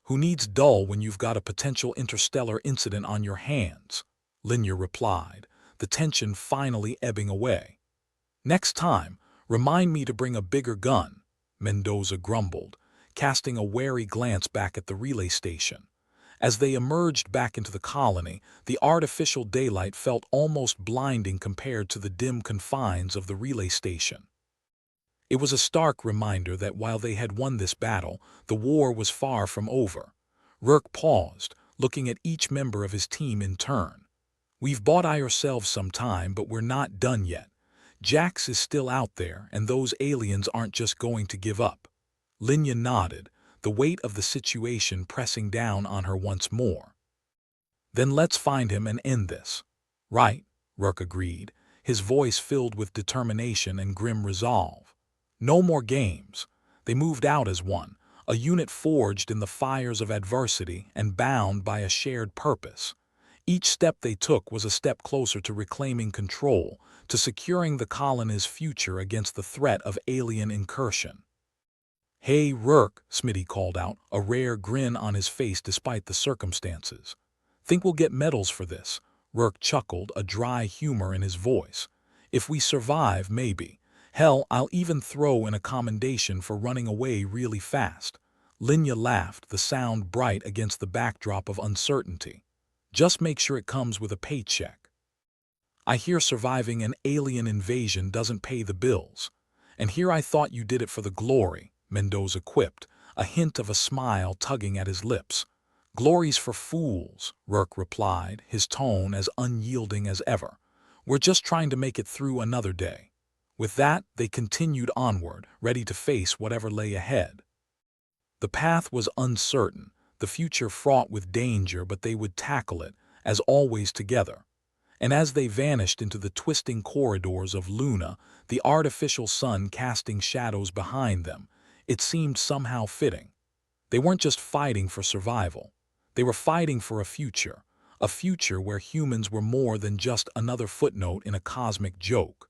Who needs dull when you've got a potential interstellar incident on your hands? Linya replied, the tension finally ebbing away. Next time, remind me to bring a bigger gun, Mendoza grumbled, casting a wary glance back at the relay station. As they emerged back into the colony, the artificial daylight felt almost blinding compared to the dim confines of the relay station. It was a stark reminder that while they had won this battle, the war was far from over. Rourke paused, looking at each member of his team in turn. We've bought ourselves some time, but we're not done yet. Jax is still out there, and those aliens aren't just going to give up. Linya nodded, the weight of the situation pressing down on her once more. Then let's find him and end this. Right, Rourke agreed, his voice filled with determination and grim resolve. No more games. They moved out as one, a unit forged in the fires of adversity and bound by a shared purpose. Each step they took was a step closer to reclaiming control, to securing the colony's future against the threat of alien incursion. Hey, Rourke, Smitty called out, a rare grin on his face despite the circumstances. Think we'll get medals for this? Rourke chuckled, a dry humor in his voice. If we survive, maybe. Hell, I'll even throw in a commendation for running away really fast. Linya laughed, the sound bright against the backdrop of uncertainty. Just make sure it comes with a paycheck. I hear surviving an alien invasion doesn't pay the bills. And here I thought you did it for the glory, Mendoza quipped, a hint of a smile tugging at his lips. Glory's for fools, Rourke replied, his tone as unyielding as ever. We're just trying to make it through another day. With that, they continued onward, ready to face whatever lay ahead. The path was uncertain, the future fraught with danger, but they would tackle it, as always together. And as they vanished into the twisting corridors of Luna, the artificial sun casting shadows behind them, it seemed somehow fitting. They weren't just fighting for survival. They were fighting for a future where humans were more than just another footnote in a cosmic joke.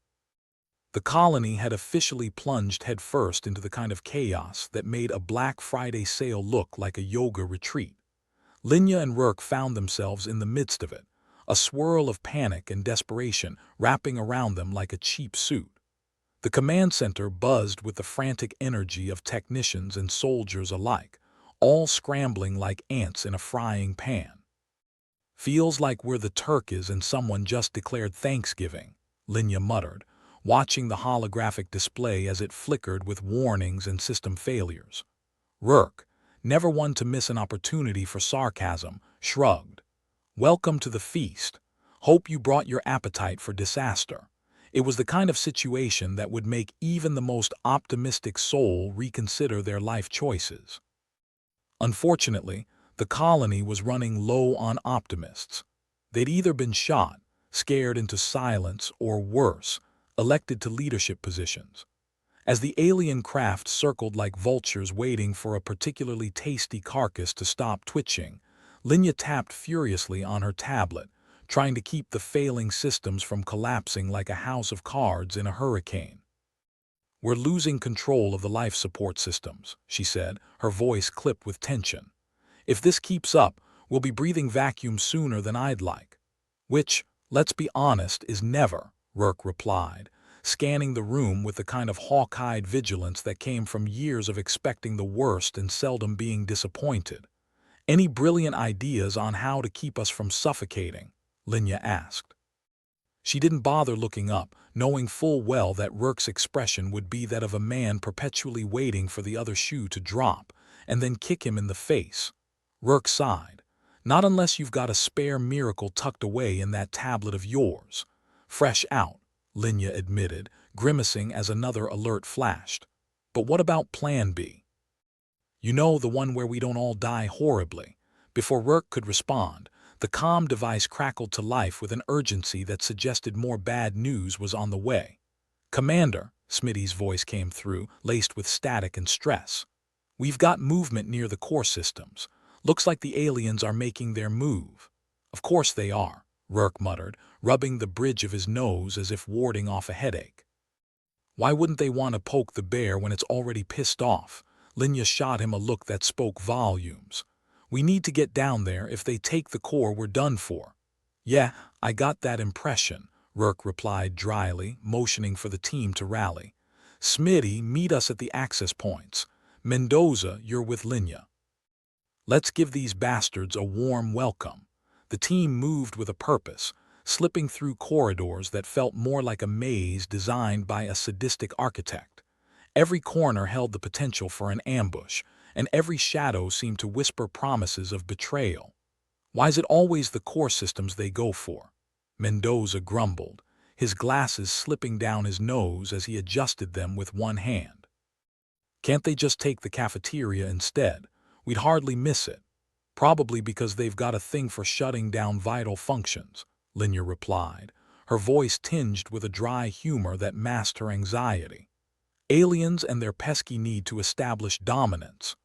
The colony had officially plunged headfirst into the kind of chaos that made a Black Friday sale look like a yoga retreat. Linya and Rourke found themselves in the midst of it, a swirl of panic and desperation wrapping around them like a cheap suit. The command center buzzed with the frantic energy of technicians and soldiers alike, all scrambling like ants in a frying pan. "Feels like we're the Turks and someone just declared Thanksgiving," Linya muttered, watching the holographic display as it flickered with warnings and system failures. Rourke, never one to miss an opportunity for sarcasm, shrugged. "Welcome to the feast. Hope you brought your appetite for disaster." It was the kind of situation that would make even the most optimistic soul reconsider their life choices. Unfortunately, the colony was running low on optimists. They'd either been shot, scared into silence, or worse, elected to leadership positions. As the alien craft circled like vultures waiting for a particularly tasty carcass to stop twitching, Linya tapped furiously on her tablet, trying to keep the failing systems from collapsing like a house of cards in a hurricane. "We're losing control of the life support systems," she said, her voice clipped with tension. "If this keeps up, we'll be breathing vacuum sooner than I'd like." "Which, let's be honest, is never," Rourke replied, scanning the room with the kind of hawk-eyed vigilance that came from years of expecting the worst and seldom being disappointed. "Any brilliant ideas on how to keep us from suffocating?" Linya asked. She didn't bother looking up, knowing full well that Rourke's expression would be that of a man perpetually waiting for the other shoe to drop, and then kick him in the face. Rourke sighed. "Not unless you've got a spare miracle tucked away in that tablet of yours." "Fresh out," Linya admitted, grimacing as another alert flashed. "But what about Plan B? You know, the one where we don't all die horribly." Before Rourke could respond, the comm device crackled to life with an urgency that suggested more bad news was on the way. "Commander," Smitty's voice came through, laced with static and stress. "We've got movement near the core systems. Looks like the aliens are making their move." "Of course they are," Rourke muttered, rubbing the bridge of his nose as if warding off a headache. "Why wouldn't they want to poke the bear when it's already pissed off?" Linya shot him a look that spoke volumes. "We need to get down there. If they take the core, we're done for." "Yeah, I got that impression," Rourke replied dryly, motioning for the team to rally. "Smitty, meet us at the access points. Mendoza, you're with Linya. Let's give these bastards a warm welcome." The team moved with a purpose, slipping through corridors that felt more like a maze designed by a sadistic architect. Every corner held the potential for an ambush, and every shadow seemed to whisper promises of betrayal. "Why is it always the core systems they go for?" Mendoza grumbled, his glasses slipping down his nose as he adjusted them with one hand. "Can't they just take the cafeteria instead? We'd hardly miss it." "Probably because they've got a thing for shutting down vital functions," Linya replied, her voice tinged with a dry humor that masked her anxiety. "Aliens and their pesky need to establish dominance."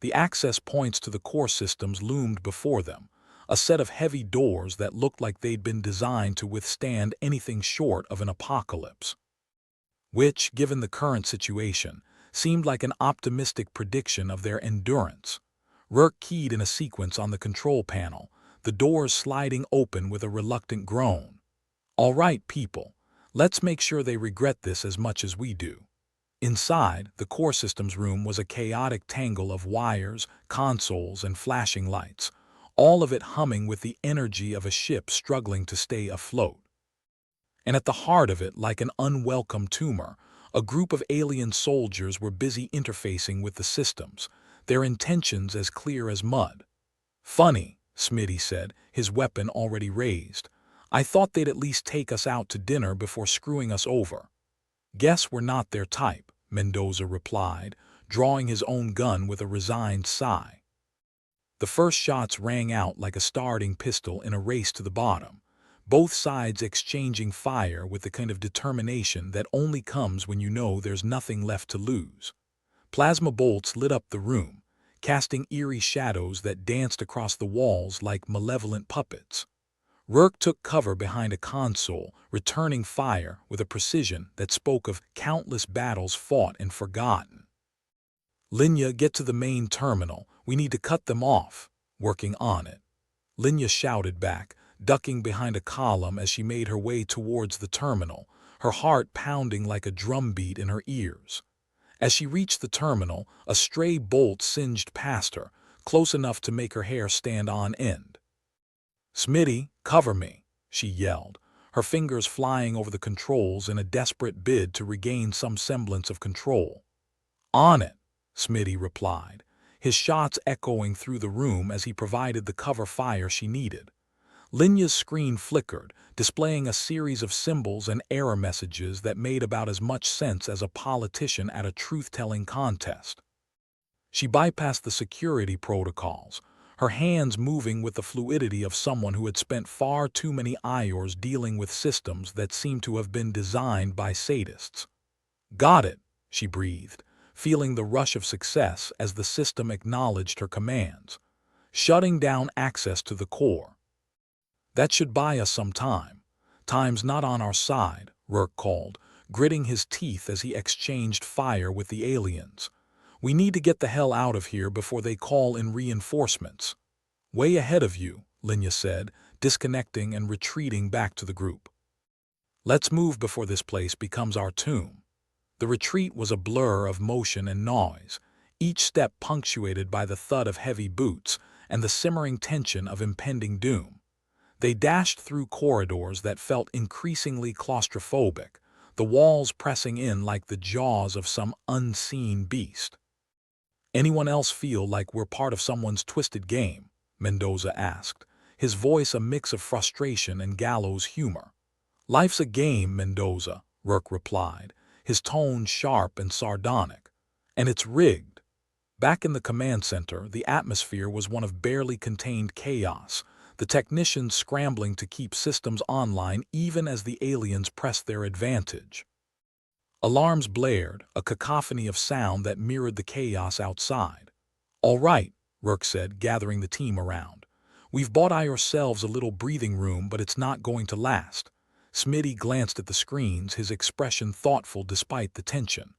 The access points to the core systems loomed before them, a set of heavy doors that looked like they'd been designed to withstand anything short of an apocalypse. Which, given the current situation, seemed like an optimistic prediction of their endurance. Rourke keyed in a sequence on the control panel, the doors sliding open with a reluctant groan. "All right, people, let's make sure they regret this as much as we do." Inside, the core systems room was a chaotic tangle of wires, consoles, and flashing lights, all of it humming with the energy of a ship struggling to stay afloat. And at the heart of it, like an unwelcome tumor, a group of alien soldiers were busy interfacing with the systems, their intentions as clear as mud. "Funny," Smitty said, his weapon already raised. "I thought they'd at least take us out to dinner before screwing us over." Guess we're not their type, Mendoza replied, drawing his own gun with a resigned sigh. The first shots rang out like a starting pistol in a race to the bottom, both sides exchanging fire with the kind of determination that only comes when you know there's nothing left to lose. Plasma bolts lit up the room, casting eerie shadows that danced across the walls like malevolent puppets. Rourke took cover behind a console, returning fire with a precision that spoke of countless battles fought and forgotten. Linya, get to the main terminal. We need to cut them off. Working on it. Linya shouted back, ducking behind a column as she made her way towards the terminal, her heart pounding like a drumbeat in her ears. As she reached the terminal, a stray bolt singed past her, close enough to make her hair stand on end. "Smitty, cover me," she yelled, her fingers flying over the controls in a desperate bid to regain some semblance of control. "On it," Smitty replied, his shots echoing through the room as he provided the cover fire she needed. Linya's screen flickered, displaying a series of symbols and error messages that made about as much sense as a politician at a truth-telling contest. She bypassed the security protocols, her hands moving with the fluidity of someone who had spent far too many hours dealing with systems that seemed to have been designed by sadists. "Got it," she breathed, feeling the rush of success as the system acknowledged her commands, shutting down access to the core. "That should buy us some time. Time's not on our side," Rourke called, gritting his teeth as he exchanged fire with the aliens. "We need to get the hell out of here before they call in reinforcements." "Way ahead of you," Linya said, disconnecting and retreating back to the group. "Let's move before this place becomes our tomb." The retreat was a blur of motion and noise, each step punctuated by the thud of heavy boots and the simmering tension of impending doom. They dashed through corridors that felt increasingly claustrophobic, the walls pressing in like the jaws of some unseen beast. "Anyone else feel like we're part of someone's twisted game?" Mendoza asked, his voice a mix of frustration and gallows humor. "Life's a game, Mendoza," Rourke replied, his tone sharp and sardonic. "And it's rigged." Back in the command center, the atmosphere was one of barely contained chaos, the technicians scrambling to keep systems online even as the aliens pressed their advantage. Alarms blared, a cacophony of sound that mirrored the chaos outside. "All right," Rourke said, gathering the team around. "We've bought ourselves a little breathing room, but it's not going to last." Smitty glanced at the screens, his expression thoughtful despite the tension.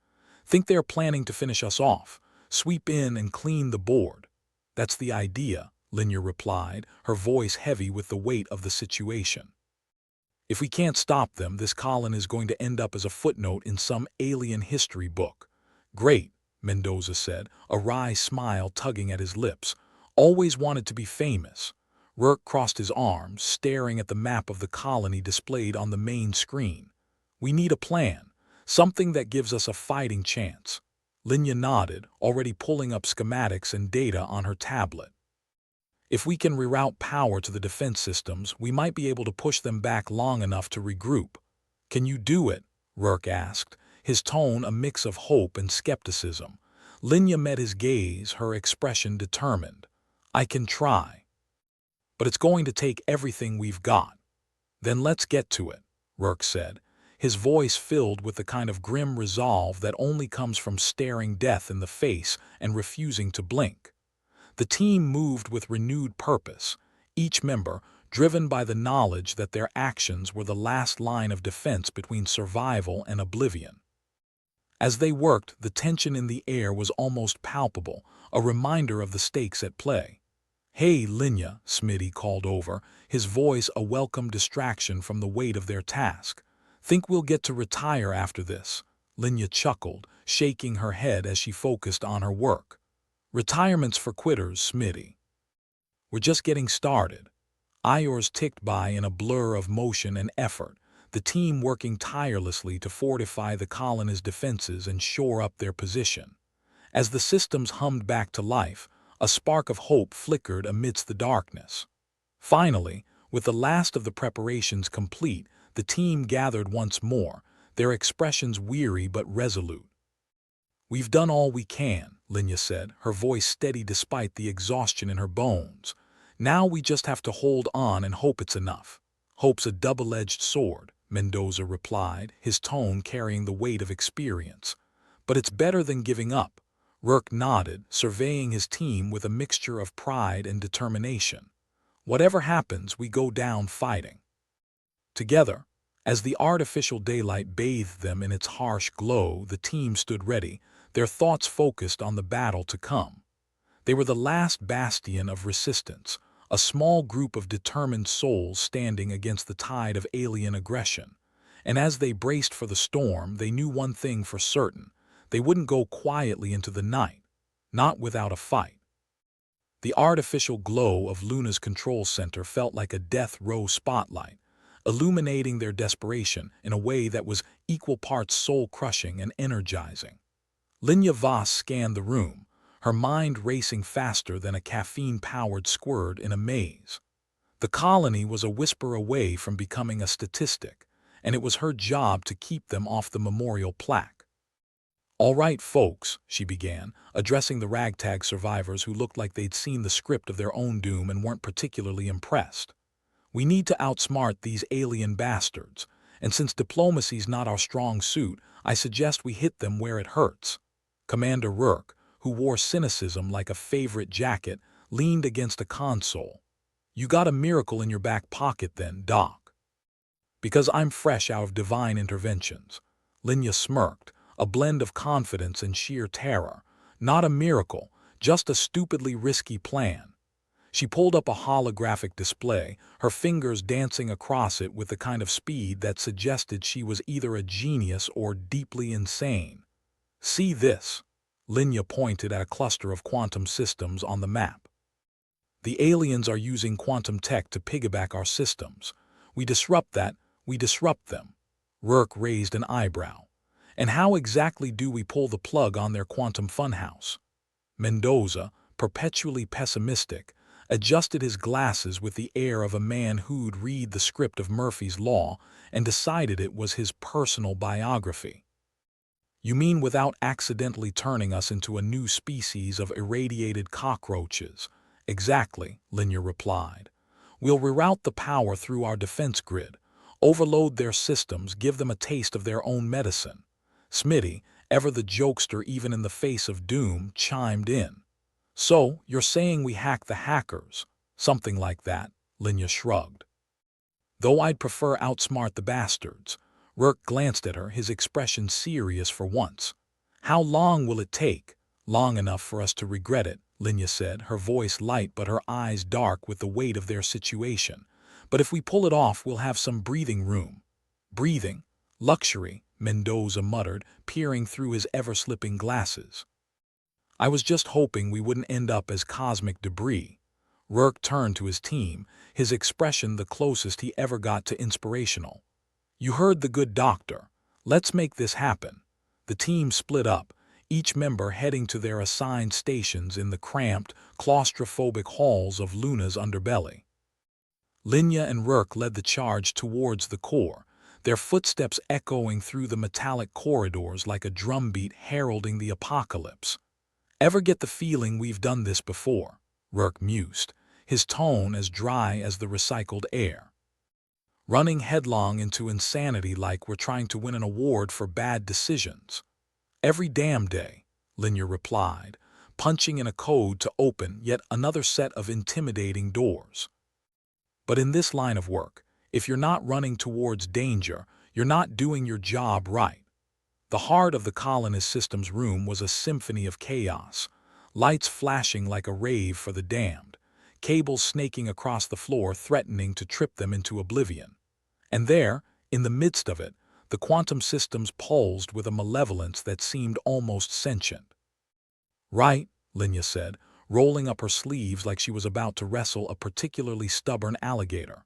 "Think they're planning to finish us off, sweep in and clean the board." "That's the idea," Linya replied, her voice heavy with the weight of the situation. "If we can't stop them, this colony is going to end up as a footnote in some alien history book." "Great," Mendoza said, a wry smile tugging at his lips. "Always wanted to be famous." Rourke crossed his arms, staring at the map of the colony displayed on the main screen. "We need a plan, something that gives us a fighting chance." Linya nodded, already pulling up schematics and data on her tablet. "If we can reroute power to the defense systems, we might be able to push them back long enough to regroup." "Can you do it?" Rourke asked, his tone a mix of hope and skepticism. Linya met his gaze, her expression determined. "I can try. But it's going to take everything we've got." "Then let's get to it," Rourke said, his voice filled with the kind of grim resolve that only comes from staring death in the face and refusing to blink. The team moved with renewed purpose, each member driven by the knowledge that their actions were the last line of defense between survival and oblivion. As they worked, the tension in the air was almost palpable, a reminder of the stakes at play. "Hey, Linya," Smitty called over, his voice a welcome distraction from the weight of their task. "Think we'll get to retire after this?" Linya chuckled, shaking her head as she focused on her work. "Retirement's for quitters, Smitty. We're just getting started." Hours ticked by in a blur of motion and effort, the team working tirelessly to fortify the colony's defenses and shore up their position. As the systems hummed back to life, a spark of hope flickered amidst the darkness. Finally, with the last of the preparations complete, the team gathered once more, their expressions weary but resolute. "We've done all we can," Linya said, her voice steady despite the exhaustion in her bones. "Now we just have to hold on and hope it's enough." "Hope's a double-edged sword," Mendoza replied, his tone carrying the weight of experience. "But it's better than giving up." Rourke nodded, surveying his team with a mixture of pride and determination. "Whatever happens, we go down fighting." Together, as the artificial daylight bathed them in its harsh glow, the team stood ready, their thoughts focused on the battle to come. They were the last bastion of resistance, a small group of determined souls standing against the tide of alien aggression. And as they braced for the storm, they knew one thing for certain: they wouldn't go quietly into the night, not without a fight. The artificial glow of Luna's control center felt like a death row spotlight, illuminating their desperation in a way that was equal parts soul-crushing and energizing. Linya Voss scanned the room, her mind racing faster than a caffeine-powered squirt in a maze. The colony was a whisper away from becoming a statistic, and it was her job to keep them off the memorial plaque. "All right, folks," she began, addressing the ragtag survivors who looked like they'd seen the script of their own doom and weren't particularly impressed. "We need to outsmart these alien bastards, and since diplomacy's not our strong suit, I suggest we hit them where it hurts." Commander Rourke, who wore cynicism like a favorite jacket, leaned against a console. "You got a miracle in your back pocket then, Doc?" "Because I'm fresh out of divine interventions." Linya smirked, a blend of confidence and sheer terror. "Not a miracle, just a stupidly risky plan." She pulled up a holographic display, her fingers dancing across it with the kind of speed that suggested she was either a genius or deeply insane. "See this?" Linya pointed at a cluster of quantum systems on the map. "The aliens are using quantum tech to piggyback our systems. We disrupt that, we disrupt them." Rourke raised an eyebrow. "And how exactly do we pull the plug on their quantum funhouse?" Mendoza, perpetually pessimistic, adjusted his glasses with the air of a man who'd read the script of Murphy's Law and decided it was his personal biography. "You mean without accidentally turning us into a new species of irradiated cockroaches?" "Exactly," Linya replied. "We'll reroute the power through our defense grid, overload their systems, give them a taste of their own medicine." Smitty, ever the jokester even in the face of doom, chimed in. "So, you're saying we hack the hackers?" "Something like that," Linya shrugged. "Though I'd prefer outsmart the bastards." Rourke glanced at her, his expression serious for once. "How long will it take?" "Long enough for us to regret it," Linya said, her voice light but her eyes dark with the weight of their situation. "But if we pull it off, we'll have some breathing room." "Breathing? Luxury," Mendoza muttered, peering through his ever-slipping glasses. "I was just hoping we wouldn't end up as cosmic debris." Rourke turned to his team, his expression the closest he ever got to inspirational. "You heard the good doctor. Let's make this happen." The team split up, each member heading to their assigned stations in the cramped, claustrophobic halls of Luna's underbelly. Linya and Rourke led the charge towards the core, their footsteps echoing through the metallic corridors like a drumbeat heralding the apocalypse. "Ever get the feeling we've done this before?" Rourke mused, his tone as dry as the recycled air. "Running headlong into insanity like we're trying to win an award for bad decisions." "Every damn day," Linya replied, punching in a code to open yet another set of intimidating doors. "But in this line of work, if you're not running towards danger, you're not doing your job right." The heart of the colonist systems room was a symphony of chaos, lights flashing like a rave for the damned, cables snaking across the floor threatening to trip them into oblivion. And there, in the midst of it, the quantum systems pulsed with a malevolence that seemed almost sentient. "Right," Linya said, rolling up her sleeves like she was about to wrestle a particularly stubborn alligator.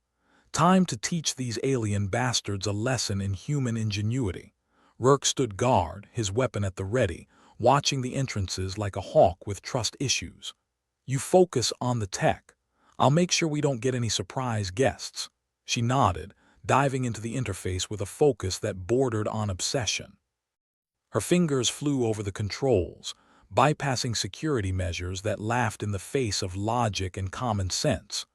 "Time to teach these alien bastards a lesson in human ingenuity." Rourke stood guard, his weapon at the ready, watching the entrances like a hawk with trust issues. "You focus on the tech. I'll make sure we don't get any surprise guests." She nodded, diving into the interface with a focus that bordered on obsession. Her fingers flew over the controls, bypassing security measures that laughed in the face of logic and common sense.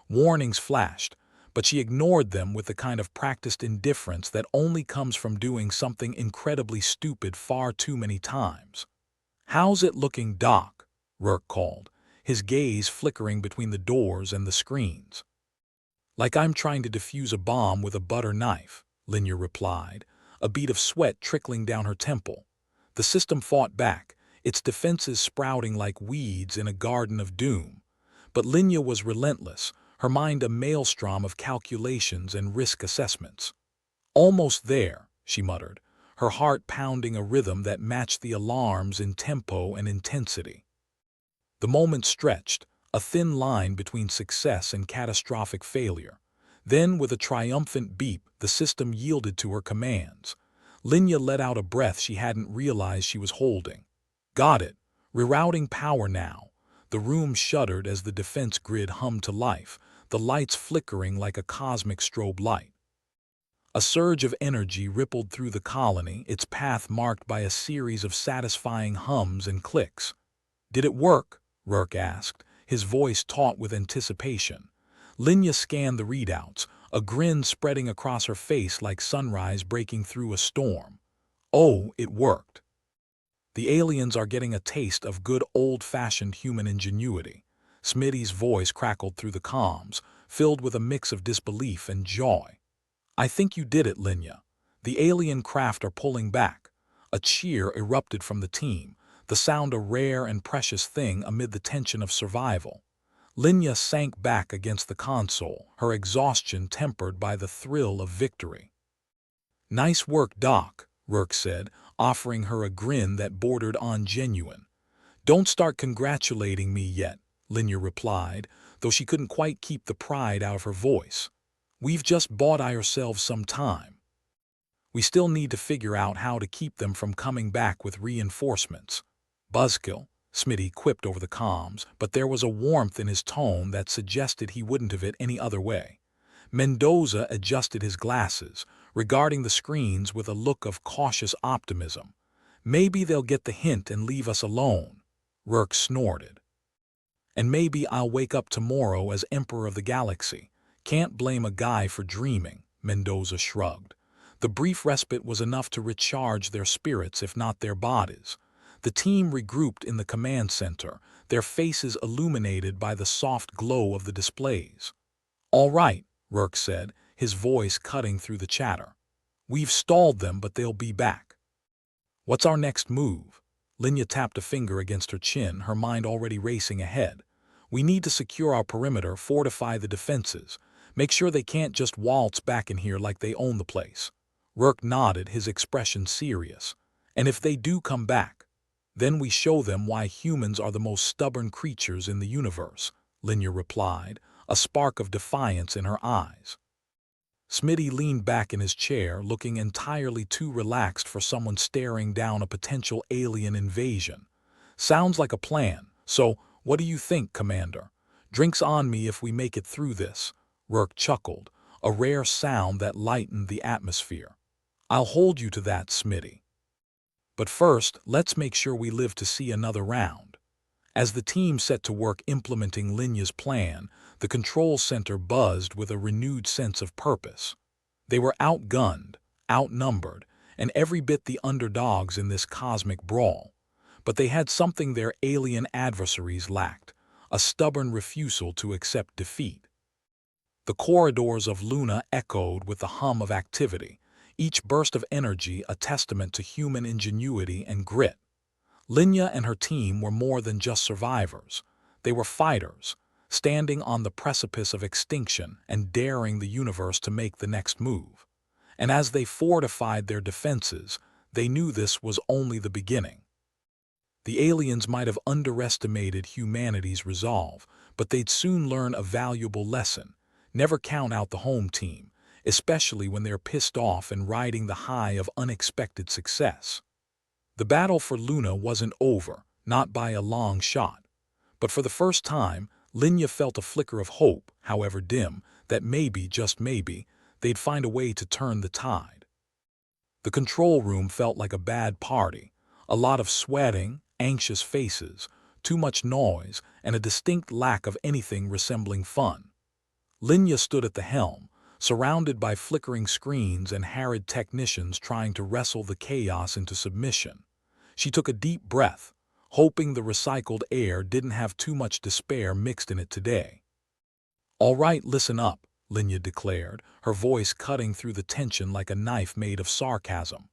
Warnings flashed, but she ignored them with the kind of practiced indifference that only comes from doing something incredibly stupid far too many times. "How's it looking, Doc?" Rourke called, his gaze flickering between the doors and the screens. "Like I'm trying to defuse a bomb with a butter knife," Linya replied, a bead of sweat trickling down her temple. The system fought back, its defenses sprouting like weeds in a garden of doom. But Linya was relentless, her mind a maelstrom of calculations and risk assessments. "Almost there," she muttered, her heart pounding a rhythm that matched the alarms in tempo and intensity. The moment stretched, a thin line between success and catastrophic failure. Then, with a triumphant beep, the system yielded to her commands. Linya let out a breath she hadn't realized she was holding. "Got it. Rerouting power now." The room shuddered as the defense grid hummed to life, the lights flickering like a cosmic strobe light. A surge of energy rippled through the colony, its path marked by a series of satisfying hums and clicks. "Did it work?" Rourke asked, his voice taut with anticipation. Linya scanned the readouts, a grin spreading across her face like sunrise breaking through a storm. "Oh, it worked." "The aliens are getting a taste of good old-fashioned human ingenuity." Smitty's voice crackled through the comms, filled with a mix of disbelief and joy. "I think you did it, Linya. The alien craft are pulling back." A cheer erupted from the team, the sound a rare and precious thing amid the tension of survival. Linya sank back against the console, her exhaustion tempered by the thrill of victory. "Nice work, Doc," Rourke said, offering her a grin that bordered on genuine. "Don't start congratulating me yet," Linya replied, though she couldn't quite keep the pride out of her voice. "We've just bought ourselves some time. We still need to figure out how to keep them from coming back with reinforcements." "Buzzkill," Smitty quipped over the comms, but there was a warmth in his tone that suggested he wouldn't have it any other way. Mendoza adjusted his glasses, regarding the screens with a look of cautious optimism. "Maybe they'll get the hint and leave us alone," Rourke snorted. "And maybe I'll wake up tomorrow as Emperor of the Galaxy. Can't blame a guy for dreaming," Mendoza shrugged. The brief respite was enough to recharge their spirits if not their bodies. The team regrouped in the command center, their faces illuminated by the soft glow of the displays. "All right," Rourke said, his voice cutting through the chatter. "We've stalled them, but they'll be back." "What's our next move?" Linya tapped a finger against her chin, her mind already racing ahead. "We need to secure our perimeter, fortify the defenses, make sure they can't just waltz back in here like they own the place." Rourke nodded, his expression serious. "And if they do come back, then we show them why humans are the most stubborn creatures in the universe," Linya replied, a spark of defiance in her eyes. Smitty leaned back in his chair, looking entirely too relaxed for someone staring down a potential alien invasion. "Sounds like a plan. So, what do you think, Commander? Drinks on me if we make it through this." Rourke chuckled, a rare sound that lightened the atmosphere. "I'll hold you to that, Smitty. But first, let's make sure we live to see another round." As the team set to work implementing Linya's plan, the control center buzzed with a renewed sense of purpose. They were outgunned, outnumbered, and every bit the underdogs in this cosmic brawl. But they had something their alien adversaries lacked, a stubborn refusal to accept defeat. The corridors of Luna echoed with the hum of activity, each burst of energy a testament to human ingenuity and grit. Linya and her team were more than just survivors. They were fighters, standing on the precipice of extinction and daring the universe to make the next move. And as they fortified their defenses, they knew this was only the beginning. The aliens might have underestimated humanity's resolve, but they'd soon learn a valuable lesson. Never count out the home team, especially when they're pissed off and riding the high of unexpected success. The battle for Luna wasn't over, not by a long shot. But for the first time, Linya felt a flicker of hope, however dim, that maybe, just maybe, they'd find a way to turn the tide. The control room felt like a bad party. A lot of sweating, anxious faces, too much noise, and a distinct lack of anything resembling fun. Linya stood at the helm, surrounded by flickering screens and harried technicians trying to wrestle the chaos into submission. She took a deep breath, hoping the recycled air didn't have too much despair mixed in it today. "All right, listen up," Linya declared, her voice cutting through the tension like a knife made of sarcasm.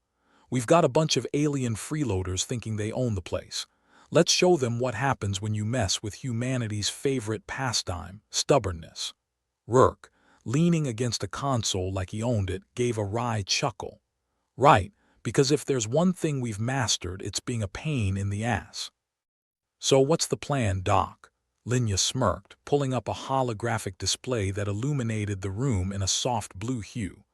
"We've got a bunch of alien freeloaders thinking they own the place. Let's show them what happens when you mess with humanity's favorite pastime, stubbornness." Rourke, leaning against a console like he owned it, gave a wry chuckle. "Right, because if there's one thing we've mastered, it's being a pain in the ass." "So what's the plan, Doc?" Linya smirked, pulling up a holographic display that illuminated the room in a soft blue hue.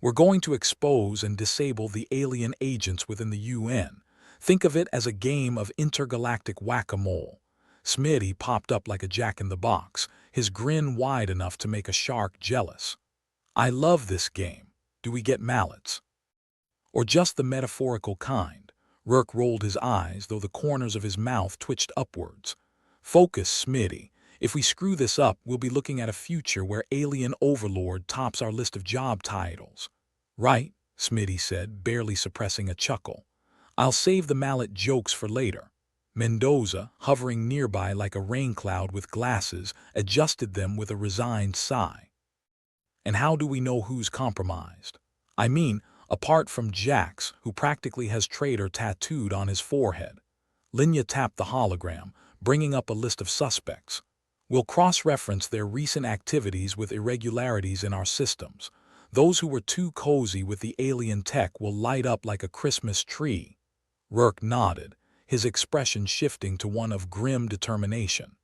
"We're going to expose and disable the alien agents within the UN. Think of it as a game of intergalactic whack-a-mole." Smitty popped up like a jack-in-the-box, his grin wide enough to make a shark jealous. "I love this game. Do we get mallets?" "Or just the metaphorical kind?" Rourke rolled his eyes, though the corners of his mouth twitched upwards. "Focus, Smitty. If we screw this up, we'll be looking at a future where Alien Overlord tops our list of job titles." "Right," Smitty said, barely suppressing a chuckle. "I'll save the mallet jokes for later." Mendoza, hovering nearby like a rain cloud with glasses, adjusted them with a resigned sigh. "And how do we know who's compromised? I mean, apart from Jax, who practically has traitor tattooed on his forehead." Linya tapped the hologram, bringing up a list of suspects. "We'll cross-reference their recent activities with irregularities in our systems. Those who were too cozy with the alien tech will light up like a Christmas tree." Rourke nodded, his expression shifting to one of grim determination.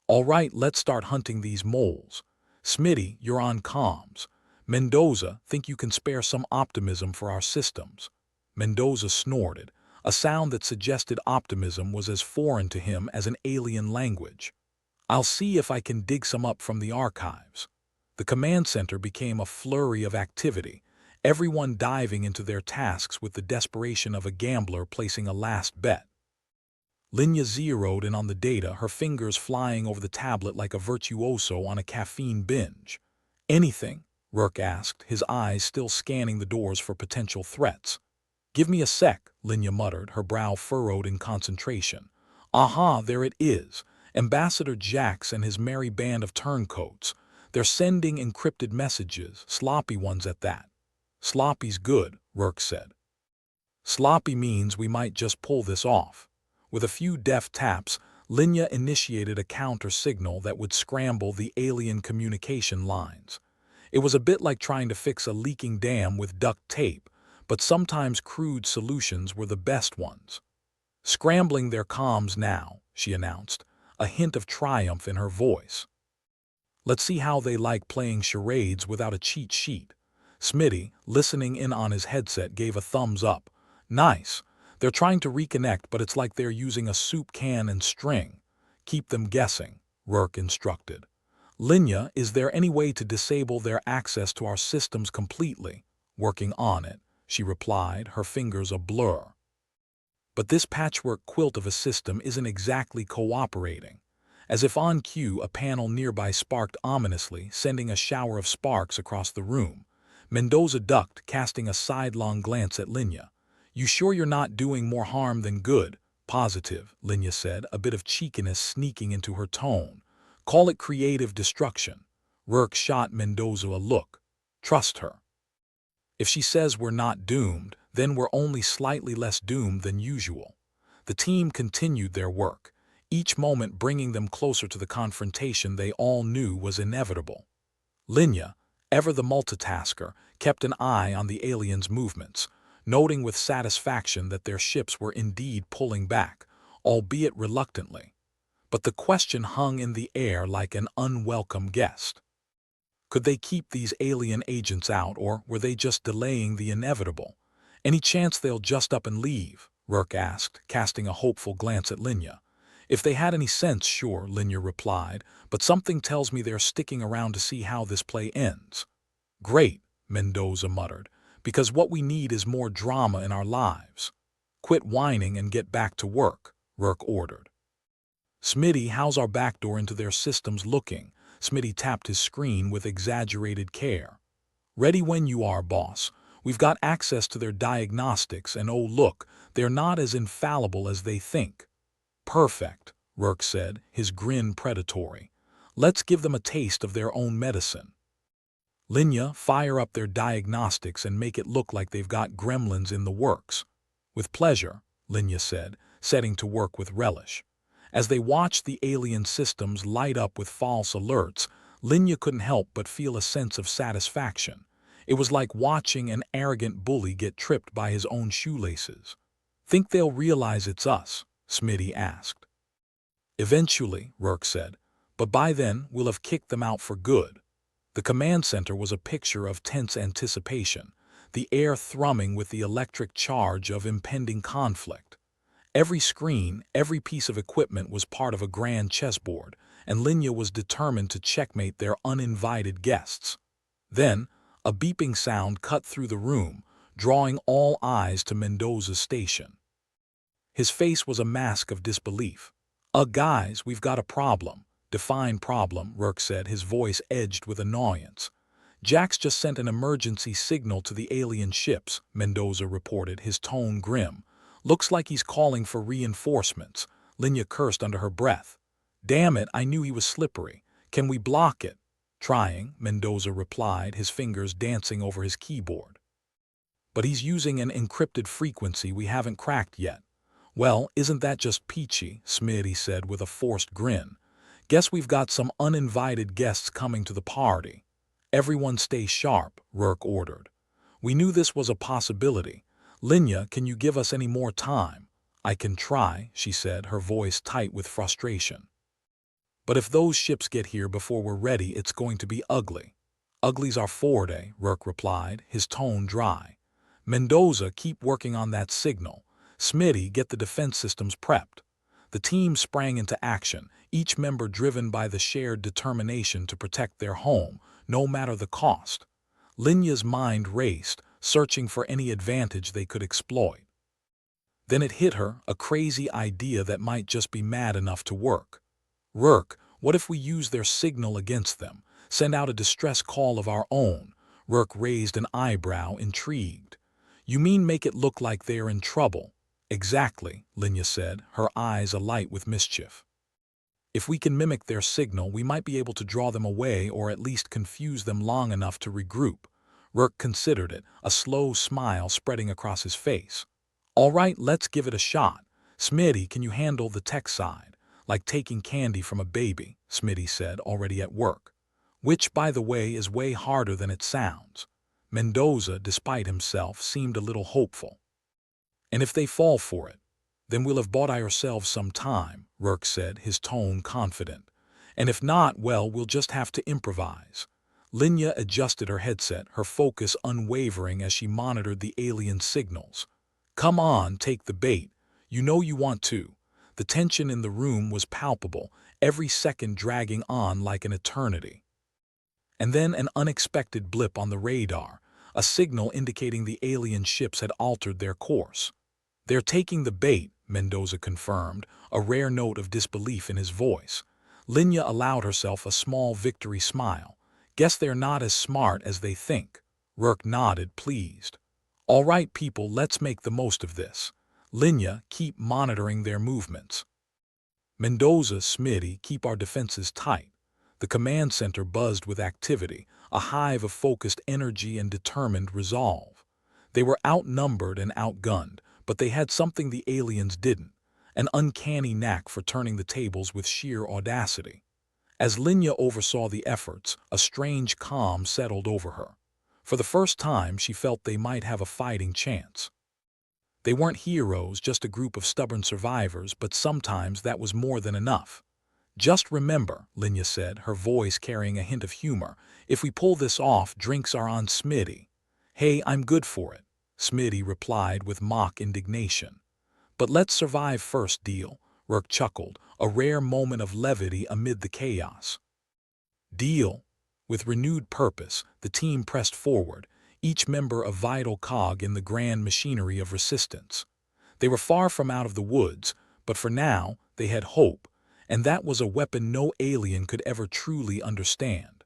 "All right, let's start hunting these moles. Smitty, you're on comms. Mendoza, think you can spare some optimism for our systems?" Mendoza snorted, a sound that suggested optimism was as foreign to him as an alien language. "I'll see if I can dig some up from the archives." The command center became a flurry of activity, everyone diving into their tasks with the desperation of a gambler placing a last bet. Linya zeroed in on the data, her fingers flying over the tablet like a virtuoso on a caffeine binge. "Anything?" Rourke asked, his eyes still scanning the doors for potential threats. "Give me a sec," Linya muttered, her brow furrowed in concentration. "Aha, there it is. Ambassador Jax and his merry band of turncoats. They're sending encrypted messages, sloppy ones at that." "Sloppy's good," Rourke said. "Sloppy means we might just pull this off." With a few deft taps, Linya initiated a counter-signal that would scramble the alien communication lines. It was a bit like trying to fix a leaking dam with duct tape, but sometimes crude solutions were the best ones. "Scrambling their comms now," she announced, a hint of triumph in her voice. "Let's see how they like playing charades without a cheat sheet." Smitty, listening in on his headset, gave a thumbs up. "Nice. They're trying to reconnect, but it's like they're using a soup can and string." "Keep them guessing," Rourke instructed. "Linya, is there any way to disable their access to our systems completely?" "Working on it," she replied, her fingers a blur. But this patchwork quilt of a system isn't exactly cooperating. As if on cue, a panel nearby sparked ominously, sending a shower of sparks across the room. Mendoza ducked, casting a sidelong glance at Linya. "You sure you're not doing more harm than good?" "Positive," Linya said, a bit of cheekiness sneaking into her tone. "Call it creative destruction." Rourke shot Mendoza a look. "Trust her. If she says we're not doomed, then we're only slightly less doomed than usual." The team continued their work, each moment bringing them closer to the confrontation they all knew was inevitable. Linya, ever the multitasker, kept an eye on the aliens' movements, noting with satisfaction that their ships were indeed pulling back, albeit reluctantly. But the question hung in the air like an unwelcome guest. Could they keep these alien agents out, or were they just delaying the inevitable? "Any chance they'll just up and leave?" Rourke asked, casting a hopeful glance at Linya. "If they had any sense, sure," Linya replied, "but something tells me they're sticking around to see how this play ends." Great, Mendoza muttered, because what we need is more drama in our lives. Quit whining and get back to work, Rourke ordered. Smitty, how's our backdoor into their systems looking? Smitty tapped his screen with exaggerated care. Ready when you are, boss. We've got access to their diagnostics, and oh look, they're not as infallible as they think. Perfect, Rourke said, his grin predatory. Let's give them a taste of their own medicine. Linya, fire up their diagnostics and make it look like they've got gremlins in the works. With pleasure, Linya said, setting to work with relish. As they watched the alien systems light up with false alerts, Linya couldn't help but feel a sense of satisfaction. It was like watching an arrogant bully get tripped by his own shoelaces. Think they'll realize it's us? Smitty asked. Eventually, Rourke said, but by then we'll have kicked them out for good. The command center was a picture of tense anticipation, the air thrumming with the electric charge of impending conflict. Every screen, every piece of equipment was part of a grand chessboard, and Linya was determined to checkmate their uninvited guests. Then, a beeping sound cut through the room, drawing all eyes to Mendoza's station. His face was a mask of disbelief. Guys, we've got a problem. Define problem, Rourke said, his voice edged with annoyance. Jax just sent an emergency signal to the alien ships, Mendoza reported, his tone grim. Looks like he's calling for reinforcements. Linya cursed under her breath. Damn it, I knew he was slippery. Can we block it? Trying, Mendoza replied, his fingers dancing over his keyboard. But he's using an encrypted frequency we haven't cracked yet. Well, isn't that just peachy, Smitty said with a forced grin. Guess we've got some uninvited guests coming to the party. Everyone stay sharp, Rourke ordered. We knew this was a possibility. Linya, can you give us any more time? I can try, she said, her voice tight with frustration. But if those ships get here before we're ready, it's going to be ugly. Ugly's our forte, Rourke replied, his tone dry. Mendoza, keep working on that signal. Smitty, get the defense systems prepped. The team sprang into action, each member driven by the shared determination to protect their home, no matter the cost. Linya's mind raced, searching for any advantage they could exploit. Then it hit her, a crazy idea that might just be mad enough to work. Rourke, what if we use their signal against them, send out a distress call of our own? Rourke raised an eyebrow, intrigued. You mean make it look like they're in trouble? Exactly, Linya said, her eyes alight with mischief. If we can mimic their signal, we might be able to draw them away or at least confuse them long enough to regroup. Rourke considered it, a slow smile spreading across his face. All right, let's give it a shot. Smitty, can you handle the tech side? Like taking candy from a baby, Smitty said, already at work. Which, by the way, is way harder than it sounds. Mendoza, despite himself, seemed a little hopeful. And if they fall for it, then we'll have bought ourselves some time, Rourke said, his tone confident. And if not, well, we'll just have to improvise. Linya adjusted her headset, her focus unwavering as she monitored the alien signals. Come on, take the bait. You know you want to. The tension in the room was palpable, every second dragging on like an eternity. And then an unexpected blip on the radar, a signal indicating the alien ships had altered their course. They're taking the bait, Mendoza confirmed, a rare note of disbelief in his voice. Linya allowed herself a small victory smile. Guess they're not as smart as they think. Rourke nodded, pleased. All right, people, let's make the most of this. Linya, keep monitoring their movements. Mendoza, Smitty, keep our defenses tight. The command center buzzed with activity, a hive of focused energy and determined resolve. They were outnumbered and outgunned, but they had something the aliens didn't, an uncanny knack for turning the tables with sheer audacity. As Linya oversaw the efforts, a strange calm settled over her. For the first time, she felt they might have a fighting chance. They weren't heroes, just a group of stubborn survivors, but sometimes that was more than enough. Just remember, Linya said, her voice carrying a hint of humor, if we pull this off, drinks are on Smitty. Hey, I'm good for it, Smitty replied with mock indignation. But let's survive first, deal, Rourke chuckled, a rare moment of levity amid the chaos. Deal? With renewed purpose, the team pressed forward, each member a vital cog in the grand machinery of resistance. They were far from out of the woods, but for now they had hope, and that was a weapon no alien could ever truly understand.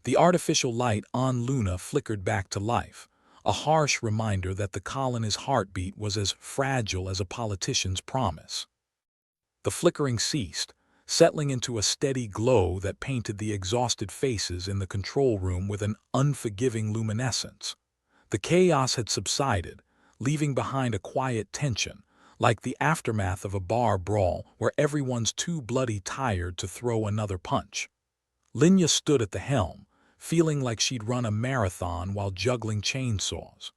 The artificial light on Luna flickered back to life, a harsh reminder that the colony's heartbeat was as fragile as a politician's promise. The flickering ceased, settling into a steady glow that painted the exhausted faces in the control room with an unforgiving luminescence. The chaos had subsided, leaving behind a quiet tension, like the aftermath of a bar brawl where everyone's too bloody tired to throw another punch. Linya stood at the helm, feeling like she'd run a marathon while juggling chainsaws.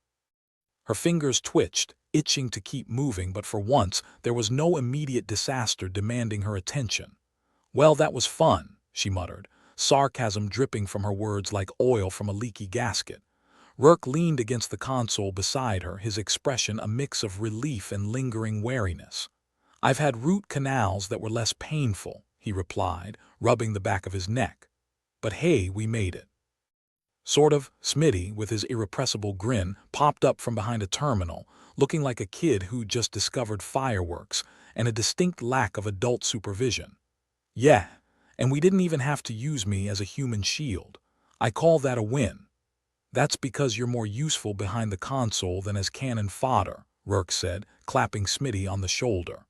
Her fingers twitched, itching to keep moving, but for once there was no immediate disaster demanding her attention. "Well, that was fun," she muttered, sarcasm dripping from her words like oil from a leaky gasket. Rourke leaned against the console beside her, his expression a mix of relief and lingering wariness. "I've had root canals that were less painful," he replied, rubbing the back of his neck. "But hey, we made it." Sort of. Smitty, with his irrepressible grin, popped up from behind a terminal, looking like a kid who'd just discovered fireworks and a distinct lack of adult supervision. "Yeah, and we didn't even have to use me as a human shield. I call that a win." "That's because you're more useful behind the console than as cannon fodder," Rourke said, clapping Smitty on the shoulder.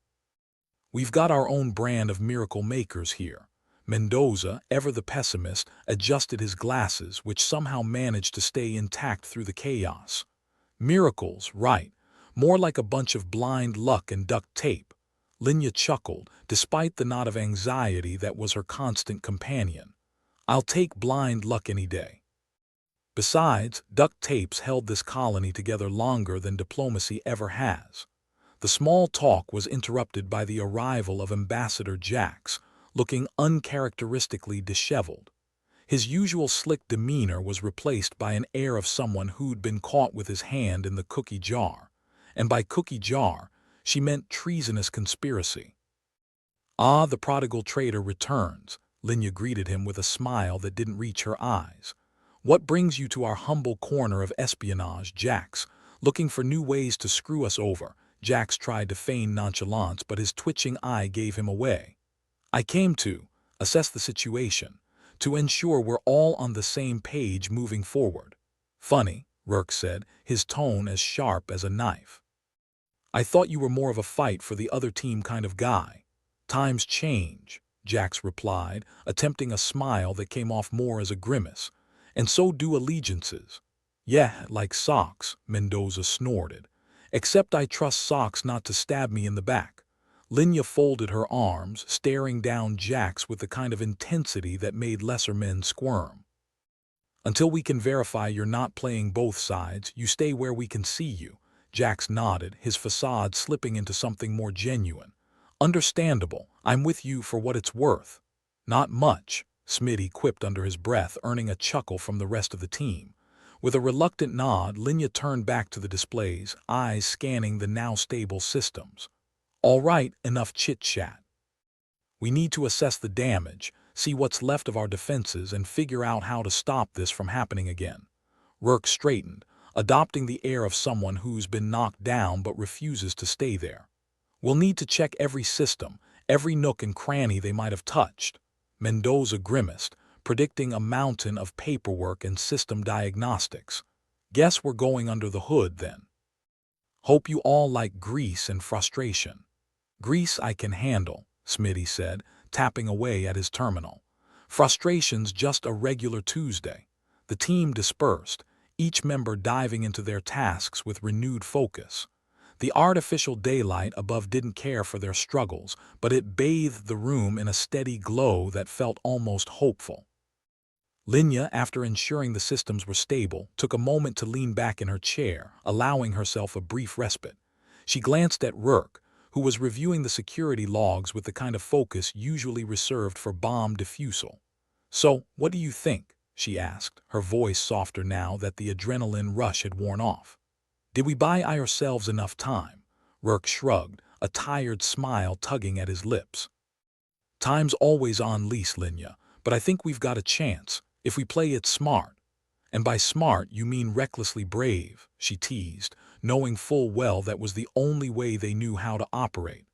"We've got our own brand of miracle makers here." Mendoza, ever the pessimist, adjusted his glasses, which somehow managed to stay intact through the chaos. "Miracles, right. More like a bunch of blind luck and duct tape." Linya chuckled, despite the knot of anxiety that was her constant companion. "I'll take blind luck any day." Besides, duct tapes held this colony together longer than diplomacy ever has. The small talk was interrupted by the arrival of Ambassador Jax, looking uncharacteristically disheveled. His usual slick demeanor was replaced by an air of someone who'd been caught with his hand in the cookie jar. And by cookie jar, she meant treasonous conspiracy. "Ah, the prodigal trader returns," Linya greeted him with a smile that didn't reach her eyes. "What brings you to our humble corner of espionage, Jax? Looking for new ways to screw us over?" Jax tried to feign nonchalance, but his twitching eye gave him away. "I came to assess the situation, to ensure we're all on the same page moving forward." "Funny," Rourke said, his tone as sharp as a knife. "I thought you were more of a fight for the other team kind of guy." "Times change," Jax replied, attempting a smile that came off more as a grimace. "And so do allegiances." "Yeah, like socks," Mendoza snorted. "Except I trust socks not to stab me in the back." Linya folded her arms, staring down Jax with the kind of intensity that made lesser men squirm. "Until we can verify you're not playing both sides, you stay where we can see you." Jax nodded, his facade slipping into something more genuine. "Understandable. I'm with you for what it's worth." "Not much," Smitty quipped under his breath, earning a chuckle from the rest of the team. With a reluctant nod, Linya turned back to the displays, eyes scanning the now stable systems. "All right, enough chit-chat. We need to assess the damage, see what's left of our defenses, and figure out how to stop this from happening again." Rourke straightened, adopting the air of someone who's been knocked down but refuses to stay there. "We'll need to check every system, every nook and cranny they might have touched." Mendoza grimaced, predicting a mountain of paperwork and system diagnostics. "Guess we're going under the hood, then." "Hope you all like grease and frustration." "Grease I can handle," Smitty said, tapping away at his terminal. "Frustration's just a regular Tuesday." The team dispersed, each member diving into their tasks with renewed focus. The artificial daylight above didn't care for their struggles, but it bathed the room in a steady glow that felt almost hopeful. Linya, after ensuring the systems were stable, took a moment to lean back in her chair, allowing herself a brief respite. She glanced at Rourke, who was reviewing the security logs with the kind of focus usually reserved for bomb defusal. "So, what do you think?" she asked, her voice softer now that the adrenaline rush had worn off. "Did we buy ourselves enough time?" Rourke shrugged, a tired smile tugging at his lips. "Time's always on lease, Linya, but I think we've got a chance." If we play it smart, and by smart you mean recklessly brave, she teased, knowing full well that was the only way they knew how to operate.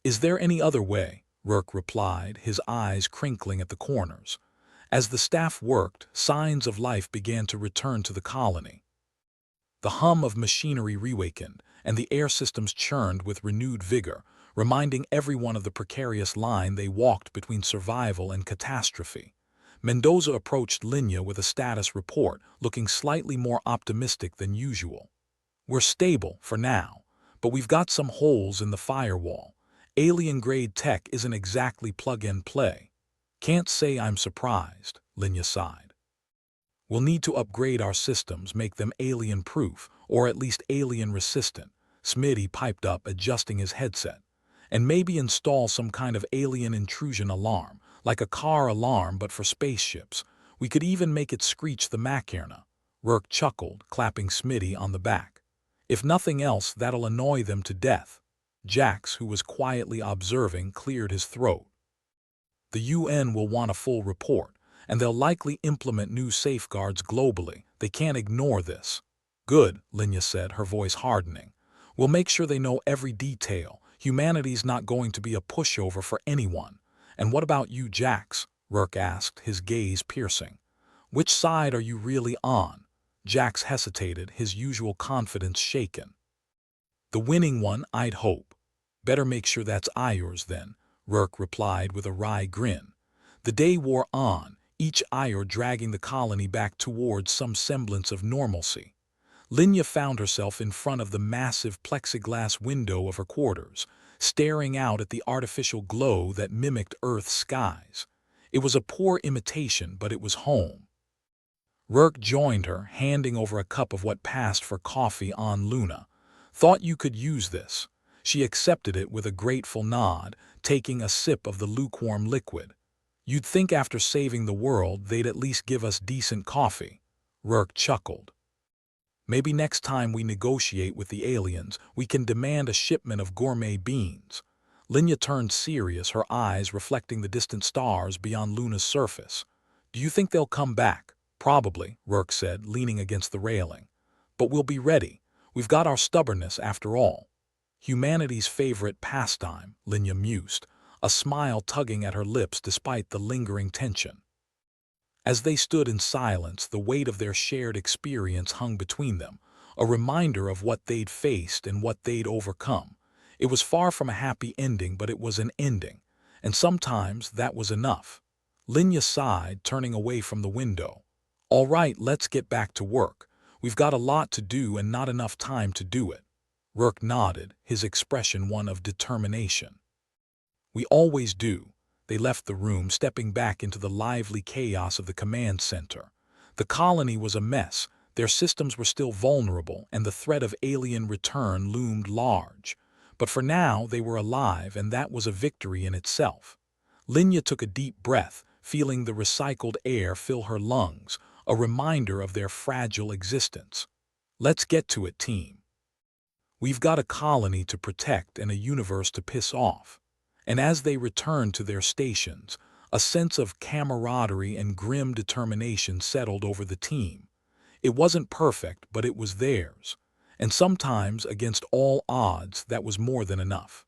Is there any other way? Rourke replied, his eyes crinkling at the corners. As the staff worked, signs of life began to return to the colony. The hum of machinery reawakened, and the air systems churned with renewed vigor, reminding everyone of the precarious line they walked between survival and catastrophe. Mendoza approached Linya with a status report, looking slightly more optimistic than usual. We're stable, for now, but we've got some holes in the firewall. Alien-grade tech isn't exactly plug-and-play. Can't say I'm surprised, Linya sighed. We'll need to upgrade our systems, make them alien-proof, or at least alien-resistant, Smitty piped up, adjusting his headset. And maybe install some kind of alien intrusion alarm, like a car alarm but for spaceships. We could even make it screech the Macarena. Rourke chuckled, clapping Smitty on the back. If nothing else, that'll annoy them to death. Jax, who was quietly observing, cleared his throat. The UN will want a full report, and they'll likely implement new safeguards globally. They can't ignore this. Good, Linya said, her voice hardening. We'll make sure they know every detail. Humanity's not going to be a pushover for anyone. And what about you, Jax? Rourke asked, his gaze piercing. Which side are you really on? Jax hesitated, his usual confidence shaken. The winning one, I'd hope. Better make sure that's yours then, Rourke replied with a wry grin. The day wore on, each ire dragging the colony back towards some semblance of normalcy. Linya found herself in front of the massive plexiglass window of her quarters, staring out at the artificial glow that mimicked Earth's skies. It was a poor imitation, but it was home. Rourke joined her, handing over a cup of what passed for coffee on Luna. Thought you could use this. She accepted it with a grateful nod, taking a sip of the lukewarm liquid. You'd think after saving the world they'd at least give us decent coffee. Rourke chuckled. Maybe next time we negotiate with the aliens, we can demand a shipment of gourmet beans. Linya turned serious, her eyes reflecting the distant stars beyond Luna's surface. Do you think they'll come back? Probably, Rourke said, leaning against the railing. But we'll be ready. We've got our stubbornness after all. Humanity's favorite pastime, Linya mused, a smile tugging at her lips despite the lingering tension. As they stood in silence, the weight of their shared experience hung between them, a reminder of what they'd faced and what they'd overcome. It was far from a happy ending, but it was an ending, and sometimes that was enough. Linya sighed, turning away from the window. All right, let's get back to work. We've got a lot to do and not enough time to do it. Rourke nodded, his expression one of determination. We always do. They left the room, stepping back into the lively chaos of the command center. The colony was a mess, their systems were still vulnerable, and the threat of alien return loomed large. But for now, they were alive, and that was a victory in itself. Linya took a deep breath, feeling the recycled air fill her lungs, a reminder of their fragile existence. Let's get to it, team. We've got a colony to protect and a universe to piss off. And as they returned to their stations, a sense of camaraderie and grim determination settled over the team. It wasn't perfect, but it was theirs. And sometimes, against all odds, that was more than enough.